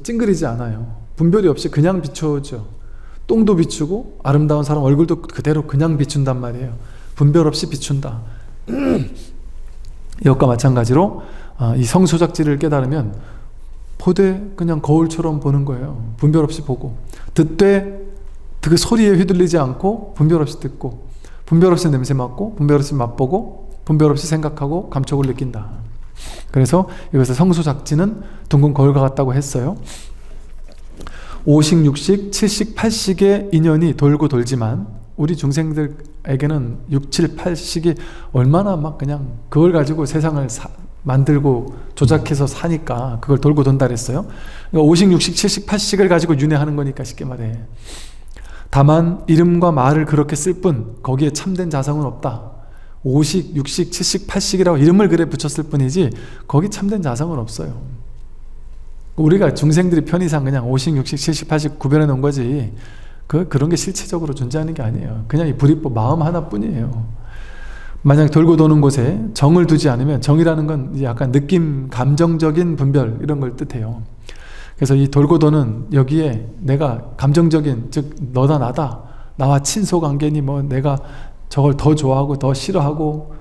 찡그리지 않아요. 분별이 없이 그냥 비춰죠. 똥도 비추고 아름다운 사람 얼굴도 그대로 그냥 비춘단 말이에요. 분별 없이 비춘다. 이것과 마찬가지로 이 성소작지를 깨달으면 보되 그냥 거울처럼 보는 거예요. 분별 없이 보고, 듣되 그 소리에 휘둘리지 않고 분별 없이 듣고, 분별 없이 냄새 맡고, 분별 없이 맛보고, 분별 없이 생각하고 감촉을 느낀다. 그래서 이것을 성수작지는 둥근 거울과 같다고 했어요. 5식, 6식, 7식, 8식의 인연이 돌고 돌지만 우리 중생들에게는 6, 7, 8식이 얼마나 막 그냥 그걸 가지고 세상을 만들고 조작해서 사니까 그걸 돌고 돈다 그랬어요. 그러니까 5식, 6식, 7식, 8식을 가지고 윤회하는 거니까 쉽게 말해. 다만 이름과 말을 그렇게 쓸 뿐 거기에 참된 자성은 없다. 5식, 6식, 7식, 8식이라고 이름을 그래 붙였을 뿐이지 거기 참된 자성은 없어요. 우리가 중생들이 편의상 그냥 5식, 6식, 7식, 8식 구별해 놓은 거지 그런 게 실체적으로 존재하는 게 아니에요. 그냥 이 불이법 마음 하나뿐이에요. 만약 돌고 도는 곳에 정을 두지 않으면, 정이라는 건 약간 느낌, 감정적인 분별 이런 걸 뜻해요. 그래서 이 돌고 도는 여기에 내가 감정적인, 즉 너다 나다, 나와 친소관계니 뭐 내가 저걸 더 좋아하고 더 싫어하고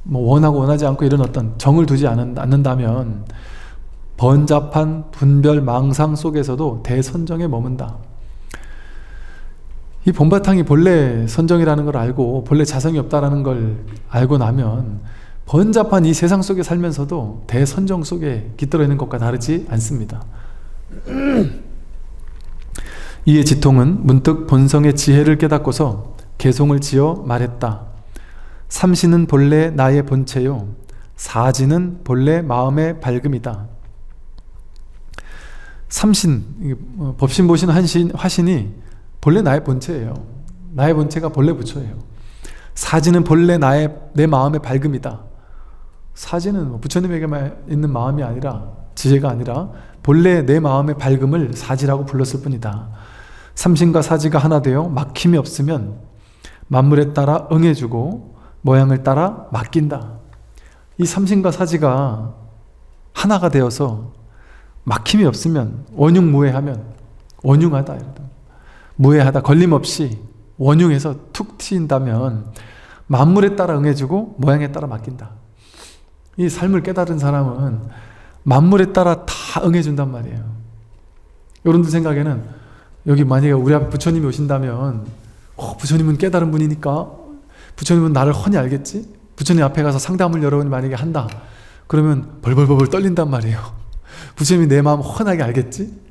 뭐 원하고 원하지 않고 이런 어떤 정을 두지 않는다면 번잡한 분별 망상 속에서도 대선정에 머문다. 이 본바탕이 본래 선정이라는 걸 알고 본래 자성이 없다라는 걸 알고 나면 번잡한 이 세상 속에 살면서도 대선정 속에 깃들어 있는 것과 다르지 않습니다. 이에 지통은 문득 본성의 지혜를 깨닫고서 개송을 지어 말했다. 삼신은 본래 나의 본체요, 사지는 본래 마음의 밝음이다. 삼신, 법신보신 화신이 본래 나의 본체예요. 나의 본체가 본래 부처예요. 사지는 본래 내 마음의 밝음이다. 사지는 부처님에게만 있는 마음이 아니라, 지혜가 아니라 본래 내 마음의 밝음을 사지라고 불렀을 뿐이다. 삼신과 사지가 하나 되어 막힘이 없으면 만물에 따라 응해주고 모양을 따라 맡긴다. 이 삼신과 사지가 하나가 되어서 막힘이 없으면, 원흉무해하면, 원흉하다, 무해하다, 걸림없이 원흉해서 툭 튀인다면 만물에 따라 응해주고 모양에 따라 맡긴다. 이 삶을 깨달은 사람은 만물에 따라 다 응해준단 말이에요. 여러분들 생각에는 여기 만약에 우리 앞에 부처님이 오신다면 부처님은 깨달은 분이니까 부처님은 나를 훤히 알겠지? 부처님 앞에 가서 상담을 여러분이 만약에 한다 그러면 벌벌벌 떨린단 말이에요. 부처님이 내 마음 훤하게 알겠지?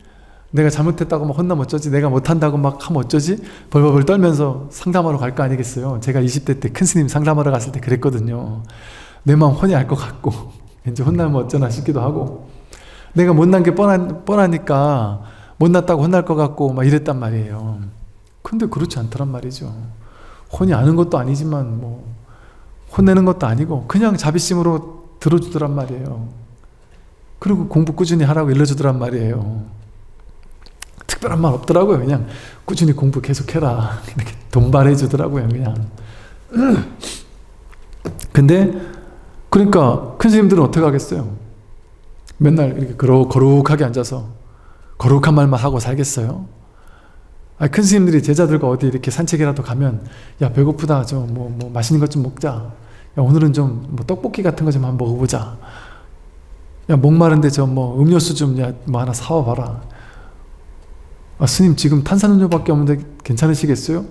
내가 잘못했다고 막 혼나면 어쩌지? 내가 못한다고 막 하면 어쩌지? 벌벌벌 떨면서 상담하러 갈 거 아니겠어요? 제가 20대 때 큰 스님 상담하러 갔을 때 그랬거든요. 내 마음 훤히 알 것 같고 이제 혼나면 어쩌나 싶기도 하고, 내가 못난 게 뻔하니까 못났다고 혼날 것 같고 막 이랬단 말이에요. 근데 그렇지 않더란 말이죠. 훤히 아는 것도 아니지만 뭐 혼내는 것도 아니고 그냥 자비심으로 들어주더란 말이에요. 그리고 공부 꾸준히 하라고 일러주더란 말이에요. 특별한 말 없더라고요. 그냥 꾸준히 공부 계속해라 이렇게 돈발해 주더라고요. 그냥. 근데 그러니까 큰 스님들은 어떻게 하겠어요? 맨날 이렇게 거룩하게 앉아서 거룩한 말만 하고 살겠어요? 큰 스님들이 제자들과 어디 이렇게 산책이라도 가면, 야 배고프다, 저 뭐 맛있는 것 좀 먹자, 야 오늘은 좀 뭐 떡볶이 같은 거 좀 한번 먹어보자, 야 목마른데 저 뭐 음료수 좀 뭐 하나 사와봐라. 스님 지금 탄산음료밖에 없는데 괜찮으시겠어요?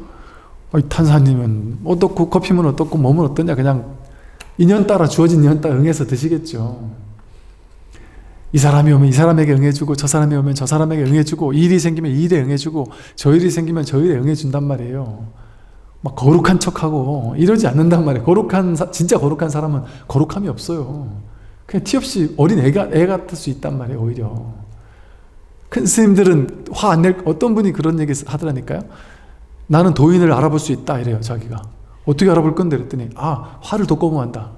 탄산이면 어떻고 커피면 어떻고 몸은 어떠냐, 그냥 인연 따라, 주어진 인연 따라 응해서 드시겠죠. 이 사람이 오면 이 사람에게 응해주고, 저 사람이 오면 저 사람에게 응해주고, 이 일이 생기면 이 일에 응해주고, 저 일이 생기면 저 일에 응해준단 말이에요. 막 거룩한 척하고 이러지 않는단 말이에요. 진짜 거룩한 사람은 거룩함이 없어요. 그냥 티 없이 어린 애 같을 수 있단 말이에요. 오히려 큰 스님들은 화 안 낼, 어떤 분이 그런 얘기 하더라니까요. 나는 도인을 알아볼 수 있다 이래요. 자기가 어떻게 알아볼 건데 그랬더니 화를 돋구면 한다.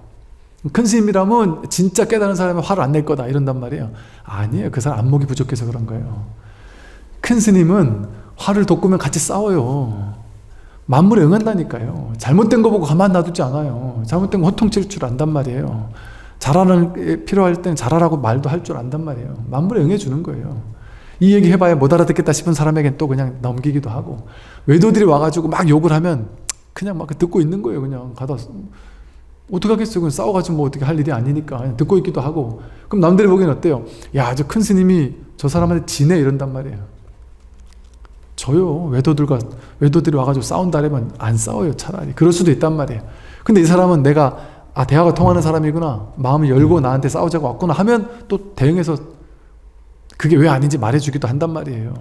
큰 스님이라면 진짜 깨달은 사람은 화를 안 낼 거다 이런단 말이에요. 아니에요. 그 사람 안목이 부족해서 그런 거예요. 큰 스님은 화를 돋구면 같이 싸워요. 만물에 응한다니까요. 잘못된 거 보고 가만 놔두지 않아요. 잘못된 거 호통칠 줄 안단 말이에요. 잘하는 필요할 때는 잘하라고 말도 할 줄 안단 말이에요. 만물에 응해주는 거예요. 이 얘기 해봐야 못 알아듣겠다 싶은 사람에겐 또 그냥 넘기기도 하고, 외도들이 와가지고 막 욕을 하면 그냥 막 듣고 있는 거예요. 그냥 가다 어떻게 하겠어요? 그냥 싸워가지고 뭐 어떻게 할 일이 아니니까 그냥 듣고 있기도 하고. 그럼 남들이 보기엔 어때요? 야, 저 큰 스님이 저 사람한테 지네 이런단 말이에요. 져요. 외도들이 와가지고 싸운다라면 안 싸워요. 차라리 그럴 수도 있단 말이에요. 근데 이 사람은 내가 대화가 통하는 사람이구나, 마음을 열고 나한테 싸우자고 왔구나 하면 또 대응해서 그게 왜 아닌지 말해주기도 한단 말이에요.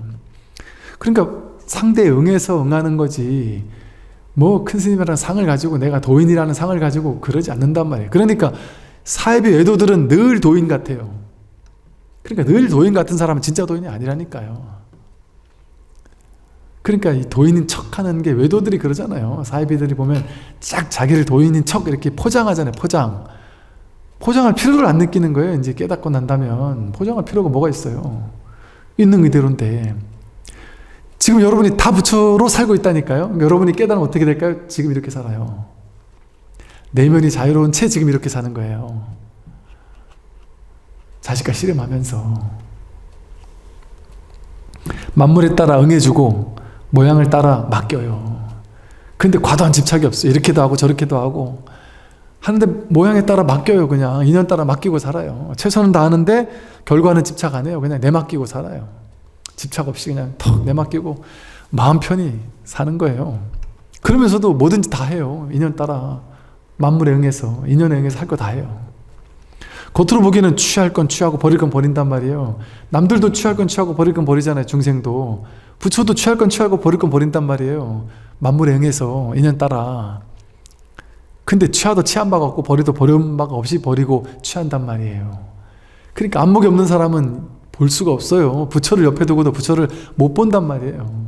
그러니까 상대에 응해서 응하는 거지, 뭐 큰 스님이라는 상을 가지고 내가 도인이라는 상을 가지고 그러지 않는단 말이에요. 그러니까 사이비 외도들은 늘 도인 같아요. 그러니까 늘 도인 같은 사람은 진짜 도인이 아니라니까요. 그러니까 이 도인인 척하는 게, 외도들이 그러잖아요. 사이비들이 보면 쫙 자기를 도인인 척 이렇게 포장하잖아요. 포장할 필요를 안 느끼는 거예요. 이제 깨닫고 난다면 포장할 필요가 뭐가 있어요. 있는 그대로인데. 지금 여러분이 다 부처로 살고 있다니까요. 여러분이 깨달으면 어떻게 될까요? 지금 이렇게 살아요. 내면이 자유로운 채 지금 이렇게 사는 거예요. 자식과 씨름하면서 만물에 따라 응해주고 모양을 따라 맡겨요. 근데 과도한 집착이 없어요. 이렇게도 하고 저렇게도 하고 하는데 모양에 따라 맡겨요. 그냥 인연 따라 맡기고 살아요. 최선은 다하는데 결과는 집착 안 해요. 그냥 내맡기고 살아요. 집착 없이 그냥 턱 내맡기고 마음 편히 사는 거예요. 그러면서도 뭐든지 다 해요. 인연 따라 만물에 응해서, 인연에 응해서 할 거 다 해요. 겉으로 보기에는 취할 건 취하고 버릴 건 버린단 말이에요. 남들도 취할 건 취하고 버릴 건 버리잖아요. 중생도. 부처도 취할 건 취하고 버릴 건 버린단 말이에요. 만물에 응해서 인연 따라. 근데 취하도 취한 바가 없고 버리도 버린 바가 없이 버리고 취한단 말이에요. 그러니까 안목이 없는 사람은 볼 수가 없어요. 부처를 옆에 두고도 부처를 못 본단 말이에요.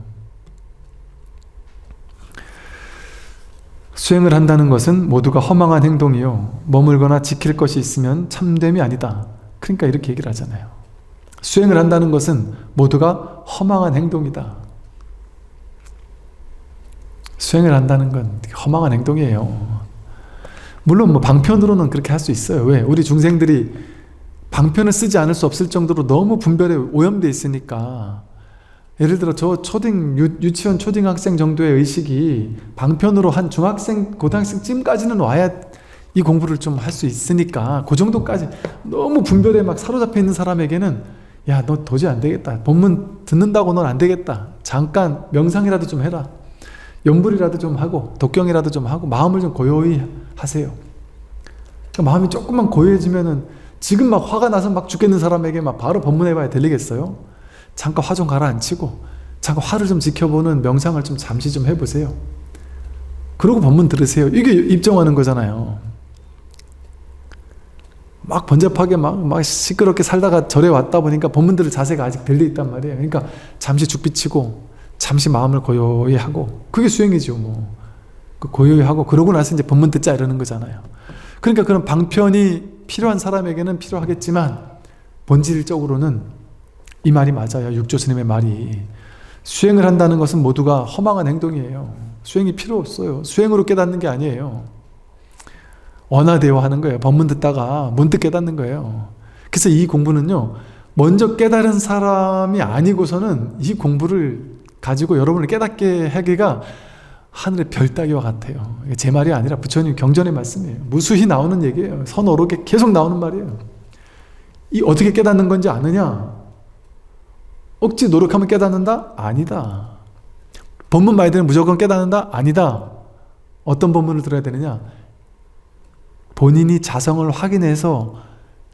수행을 한다는 것은 모두가 허망한 행동이요, 머물거나 지킬 것이 있으면 참됨이 아니다. 그러니까 이렇게 얘기를 하잖아요. 수행을 한다는 것은 모두가 허망한 행동이다. 수행을 한다는 건 허망한 행동이에요. 물론 뭐 방편으로는 그렇게 할 수 있어요. 왜? 우리 중생들이 방편을 쓰지 않을 수 없을 정도로 너무 분별에 오염되어 있으니까. 예를 들어 저 유치원 초등학생 정도의 의식이 방편으로 한 중학생, 고등학생쯤까지는 와야 이 공부를 좀 할 수 있으니까, 그 정도까지 너무 분별에 막 사로잡혀 있는 사람에게는 야, 너 도저히 안 되겠다. 본문 듣는다고 넌 안 되겠다. 잠깐 명상이라도 좀 해라. 염불이라도 좀 하고 독경이라도 좀 하고 마음을 좀 고요히 하세요. 그러니까 마음이 조금만 고요해지면은, 지금 막 화가 나서 막 죽겠는 사람에게 막 바로 법문해봐야 들리겠어요? 잠깐 화 좀 가라앉히고 잠깐 화를 좀 지켜보는 명상을 좀 잠시 좀 해보세요. 그러고 법문 들으세요. 이게 입정하는 거잖아요. 막 번잡하게 막 시끄럽게 살다가 절에 왔다 보니까 법문 들을 자세가 아직 들려있단 말이에요. 그러니까 잠시 죽비치고 잠시 마음을 고요히 하고, 그게 수행이죠. 뭐 고요히 하고 그러고 나서 이제 법문 듣자 이러는 거잖아요. 그러니까 그런 방편이 필요한 사람에게는 필요하겠지만, 본질적으로는 이 말이 맞아요. 육조 스님의 말이. 수행을 한다는 것은 모두가 허망한 행동이에요. 수행이 필요 없어요. 수행으로 깨닫는 게 아니에요. 언하대화 하는 거예요. 법문 듣다가 문득 깨닫는 거예요. 그래서 이 공부는요, 먼저 깨달은 사람이 아니고서는 이 공부를 가지고 여러분을 깨닫게 하기가 하늘의 별 따기와 같아요. 제 말이 아니라 부처님 경전의 말씀이에요. 무수히 나오는 얘기예요. 선어록에 계속 나오는 말이에요. 이 어떻게 깨닫는 건지 아느냐? 억지 노력하면 깨닫는다? 아니다. 법문 많이 들으면 무조건 깨닫는다? 아니다. 어떤 법문을 들어야 되느냐? 본인이 자성을 확인해서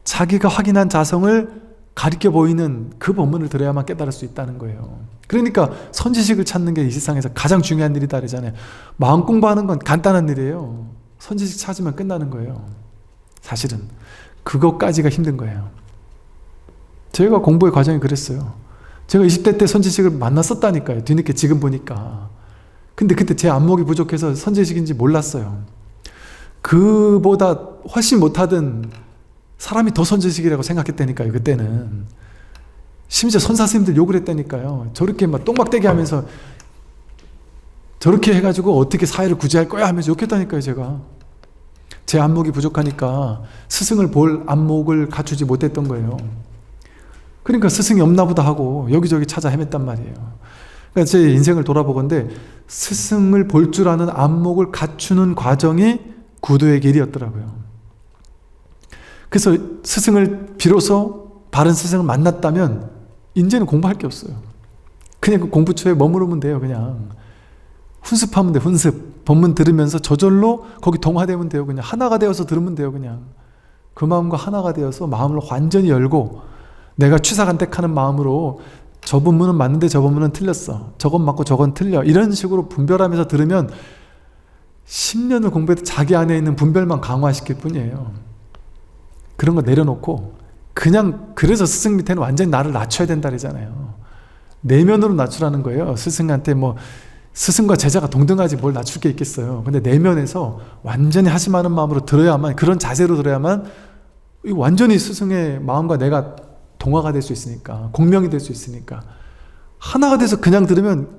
자기가 확인한 자성을 가리켜 보이는 그 법문을 들어야만 깨달을 수 있다는 거예요. 그러니까 선지식을 찾는 게 이 세상에서 가장 중요한 일이다 그러잖아요. 마음 공부하는 건 간단한 일이에요. 선지식 찾으면 끝나는 거예요. 사실은 그것까지가 힘든 거예요. 제가 공부의 과정이 그랬어요. 제가 20대 때 선지식을 만났었다니까요. 뒤늦게 지금 보니까. 근데 그때 제 안목이 부족해서 선지식인지 몰랐어요. 그보다 훨씬 못하던 사람이 더 선지식이라고 생각했다니까요. 그때는. 심지어 선사스님들 욕을 했다니까요. 저렇게 막 똥막대기 하면서 저렇게 해가지고 어떻게 사회를 구제할 거야 하면서 욕했다니까요. 제가. 제 안목이 부족하니까 스승을 볼 안목을 갖추지 못했던 거예요. 그러니까 스승이 없나 보다 하고 여기저기 찾아 헤맸단 말이에요. 그러니까 제 인생을 돌아보건대 스승을 볼 줄 아는 안목을 갖추는 과정이 구도의 길이었더라고요. 그래서 스승을 비로소 바른 스승을 만났다면 이제는 공부할 게 없어요. 그냥 그 공부처에 머무르면 돼요. 그냥 훈습하면 돼. 훈습. 본문 들으면서 저절로 거기 동화되면 돼요. 그냥 하나가 되어서 들으면 돼요. 그냥 그 마음과 하나가 되어서 마음을 완전히 열고 내가 취사간택하는 마음으로 저 본문은 맞는데 저 본문은 틀렸어. 저건 맞고 저건 틀려. 이런 식으로 분별하면서 들으면 10년을 공부해도 자기 안에 있는 분별만 강화시킬 뿐이에요. 그런 거 내려놓고 그냥 그래서 스승 밑에는 완전히 나를 낮춰야 된다 그러잖아요. 내면으로 낮추라는 거예요. 스승한테 뭐 스승과 제자가 동등하지 뭘 낮출 게 있겠어요. 근데 내면에서 완전히 하심하는 마음으로 들어야만, 그런 자세로 들어야만 완전히 스승의 마음과 내가 동화가 될 수 있으니까, 공명이 될 수 있으니까. 하나가 돼서 그냥 들으면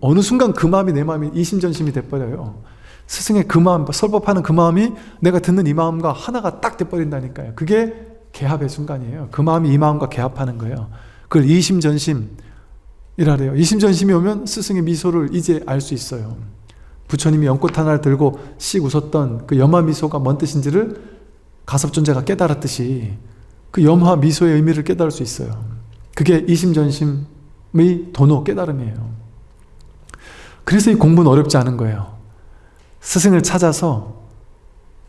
어느 순간 그 마음이 내 마음이 이심전심이 돼버려요. 스승의 그 마음, 설법하는 그 마음이 내가 듣는 이 마음과 하나가 딱 돼버린다니까요. 그게 개합의 순간이에요. 그 마음이 이 마음과 개합하는 거예요. 그걸 이심전심 이라래요. 이심전심이 오면 스승의 미소를 이제 알 수 있어요. 부처님이 연꽃 하나를 들고 씩 웃었던 그 염화 미소가 뭔 뜻인지를 가섭존재가 깨달았듯이 그 염화 미소의 의미를 깨달을 수 있어요. 그게 이심전심의 도노 깨달음이에요. 그래서 이 공부는 어렵지 않은 거예요. 스승을 찾아서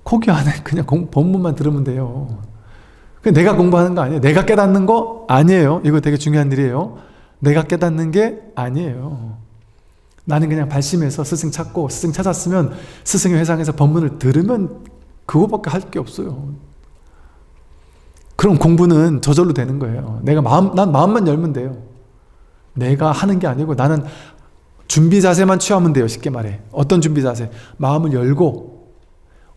거기 안에 그냥 본문만 들으면 돼요. 내가 공부하는 거 아니에요. 내가 깨닫는 거 아니에요. 이거 되게 중요한 일이에요. 내가 깨닫는 게 아니에요. 나는 그냥 발심해서 스승 찾고, 스승 찾았으면 스승의 회상에서 법문을 들으면 그거밖에 할 게 없어요. 그럼 공부는 저절로 되는 거예요. 난 마음만 열면 돼요. 내가 하는 게 아니고 나는 준비 자세만 취하면 돼요. 쉽게 말해. 어떤 준비 자세? 마음을 열고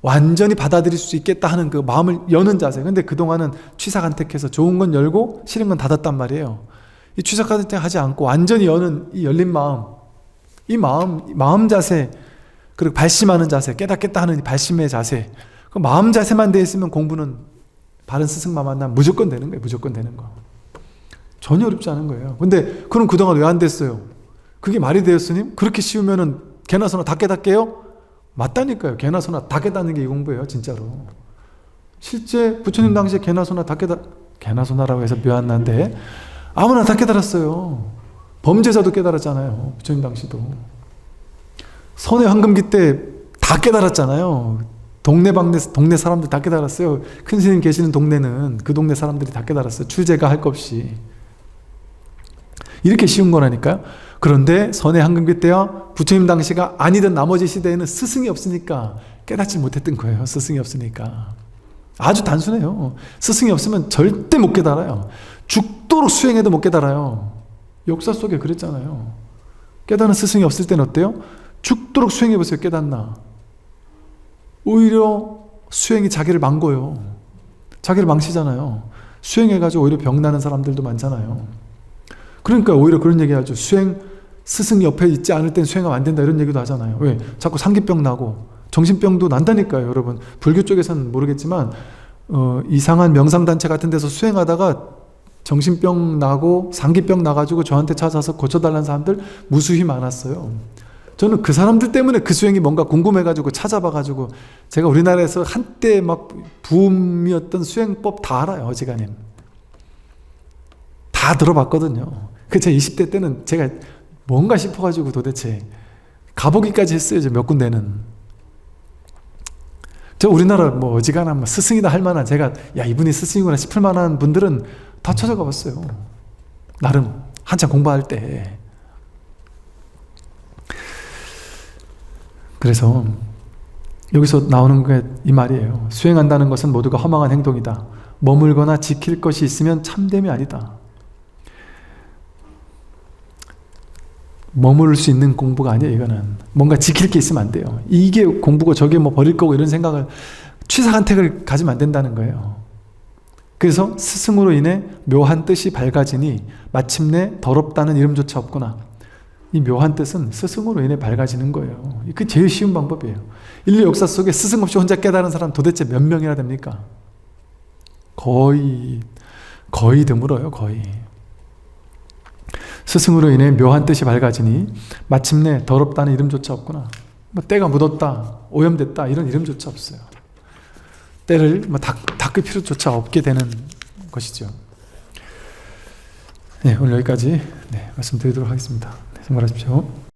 완전히 받아들일 수 있겠다 하는 그 마음을 여는 자세. 근데 그동안은 취사간택해서 좋은 건 열고 싫은 건 닫았단 말이에요. 이 취사간택 하지 않고 완전히 여는 이 열린 마음, 이 마음 자세, 그리고 발심하는 자세, 깨닫겠다 하는 이 발심의 자세, 그 마음 자세만 돼 있으면 공부는 바른 스승만 만나면 무조건 되는 거예요. 무조건 되는 거. 전혀 어렵지 않은 거예요. 근데 그럼 그동안 왜 안 됐어요? 그게 말이 돼요, 스님? 그렇게 쉬우면은 개나 소나 다 깨닫게요? 맞다니까요. 개나 소나 다 깨닫는 게 이 공부예요, 진짜로. 실제 부처님 당시에 개나 소나 다 개나 소나라고 해서 묘한 난데 아무나 다 깨달았어요. 범죄자도 깨달았잖아요. 부처님 당시도. 선의 황금기 때 다 깨달았잖아요. 동네 사람들 다 깨달았어요. 큰 스님 계시는 동네는 그 동네 사람들이 다 깨달았어요. 출제가 할 것 없이. 이렇게 쉬운 거라니까요. 그런데 선의 황금기 때와 부처님 당시가 아니던 나머지 시대에는 스승이 없으니까 깨닫지 못했던 거예요. 스승이 없으니까. 아주 단순해요. 스승이 없으면 절대 못 깨달아요. 죽도록 수행해도 못 깨달아요. 역사 속에 그랬잖아요. 깨닫는 스승이 없을 때는 어때요? 죽도록 수행해보세요. 깨닫나? 오히려 수행이 자기를 망고요. 자기를 망치잖아요. 수행해가지고 오히려 병나는 사람들도 많잖아요. 그러니까 오히려 그런 얘기 하죠. 스승 옆에 있지 않을 땐 수행하면 안 된다 이런 얘기도 하잖아요. 왜? 자꾸 상기병 나고 정신병도 난다니까요. 여러분 불교 쪽에서는 모르겠지만 이상한 명상단체 같은 데서 수행하다가 정신병 나고 상기병 나가지고 저한테 찾아서 고쳐달라는 사람들 무수히 많았어요. 저는 그 사람들 때문에 그 수행이 뭔가 궁금해가지고 찾아봐가지고 제가 우리나라에서 한때 막 붐이었던 수행법 다 알아요. 어지간히 다 들어봤거든요. 제 20대 때는 제가 뭔가 싶어가지고 도대체 가보기까지 했어요. 몇 군데는. 저 우리나라 뭐 어지간한 스승이다 할 만한, 제가 야 이분이 스승이구나 싶을 만한 분들은 다 찾아가 봤어요. 나름 한참 공부할 때. 그래서 여기서 나오는 게 이 말이에요. 수행한다는 것은 모두가 허망한 행동이다. 머물거나 지킬 것이 있으면 참됨이 아니다. 머무를 수 있는 공부가 아니에요. 이거는 뭔가 지킬 게 있으면 안 돼요. 이게 공부고 저게 뭐 버릴 거고 이런 생각을, 취사간택을 가지면 안 된다는 거예요. 그래서 스승으로 인해 묘한 뜻이 밝아지니 마침내 더럽다는 이름조차 없구나. 이 묘한 뜻은 스승으로 인해 밝아지는 거예요. 그 제일 쉬운 방법이에요. 인류 역사 속에 스승 없이 혼자 깨달은 사람 도대체 몇 명이나 됩니까? 거의 드물어요. 거의. 스승으로 인해 묘한 뜻이 밝아지니 마침내 더럽다는 이름조차 없구나. 뭐 때가 묻었다, 오염됐다 이런 이름조차 없어요. 때를 닦을 필요조차 없게 되는 것이죠. 네, 오늘 여기까지 말씀드리도록 하겠습니다. 네, 수고하십시오.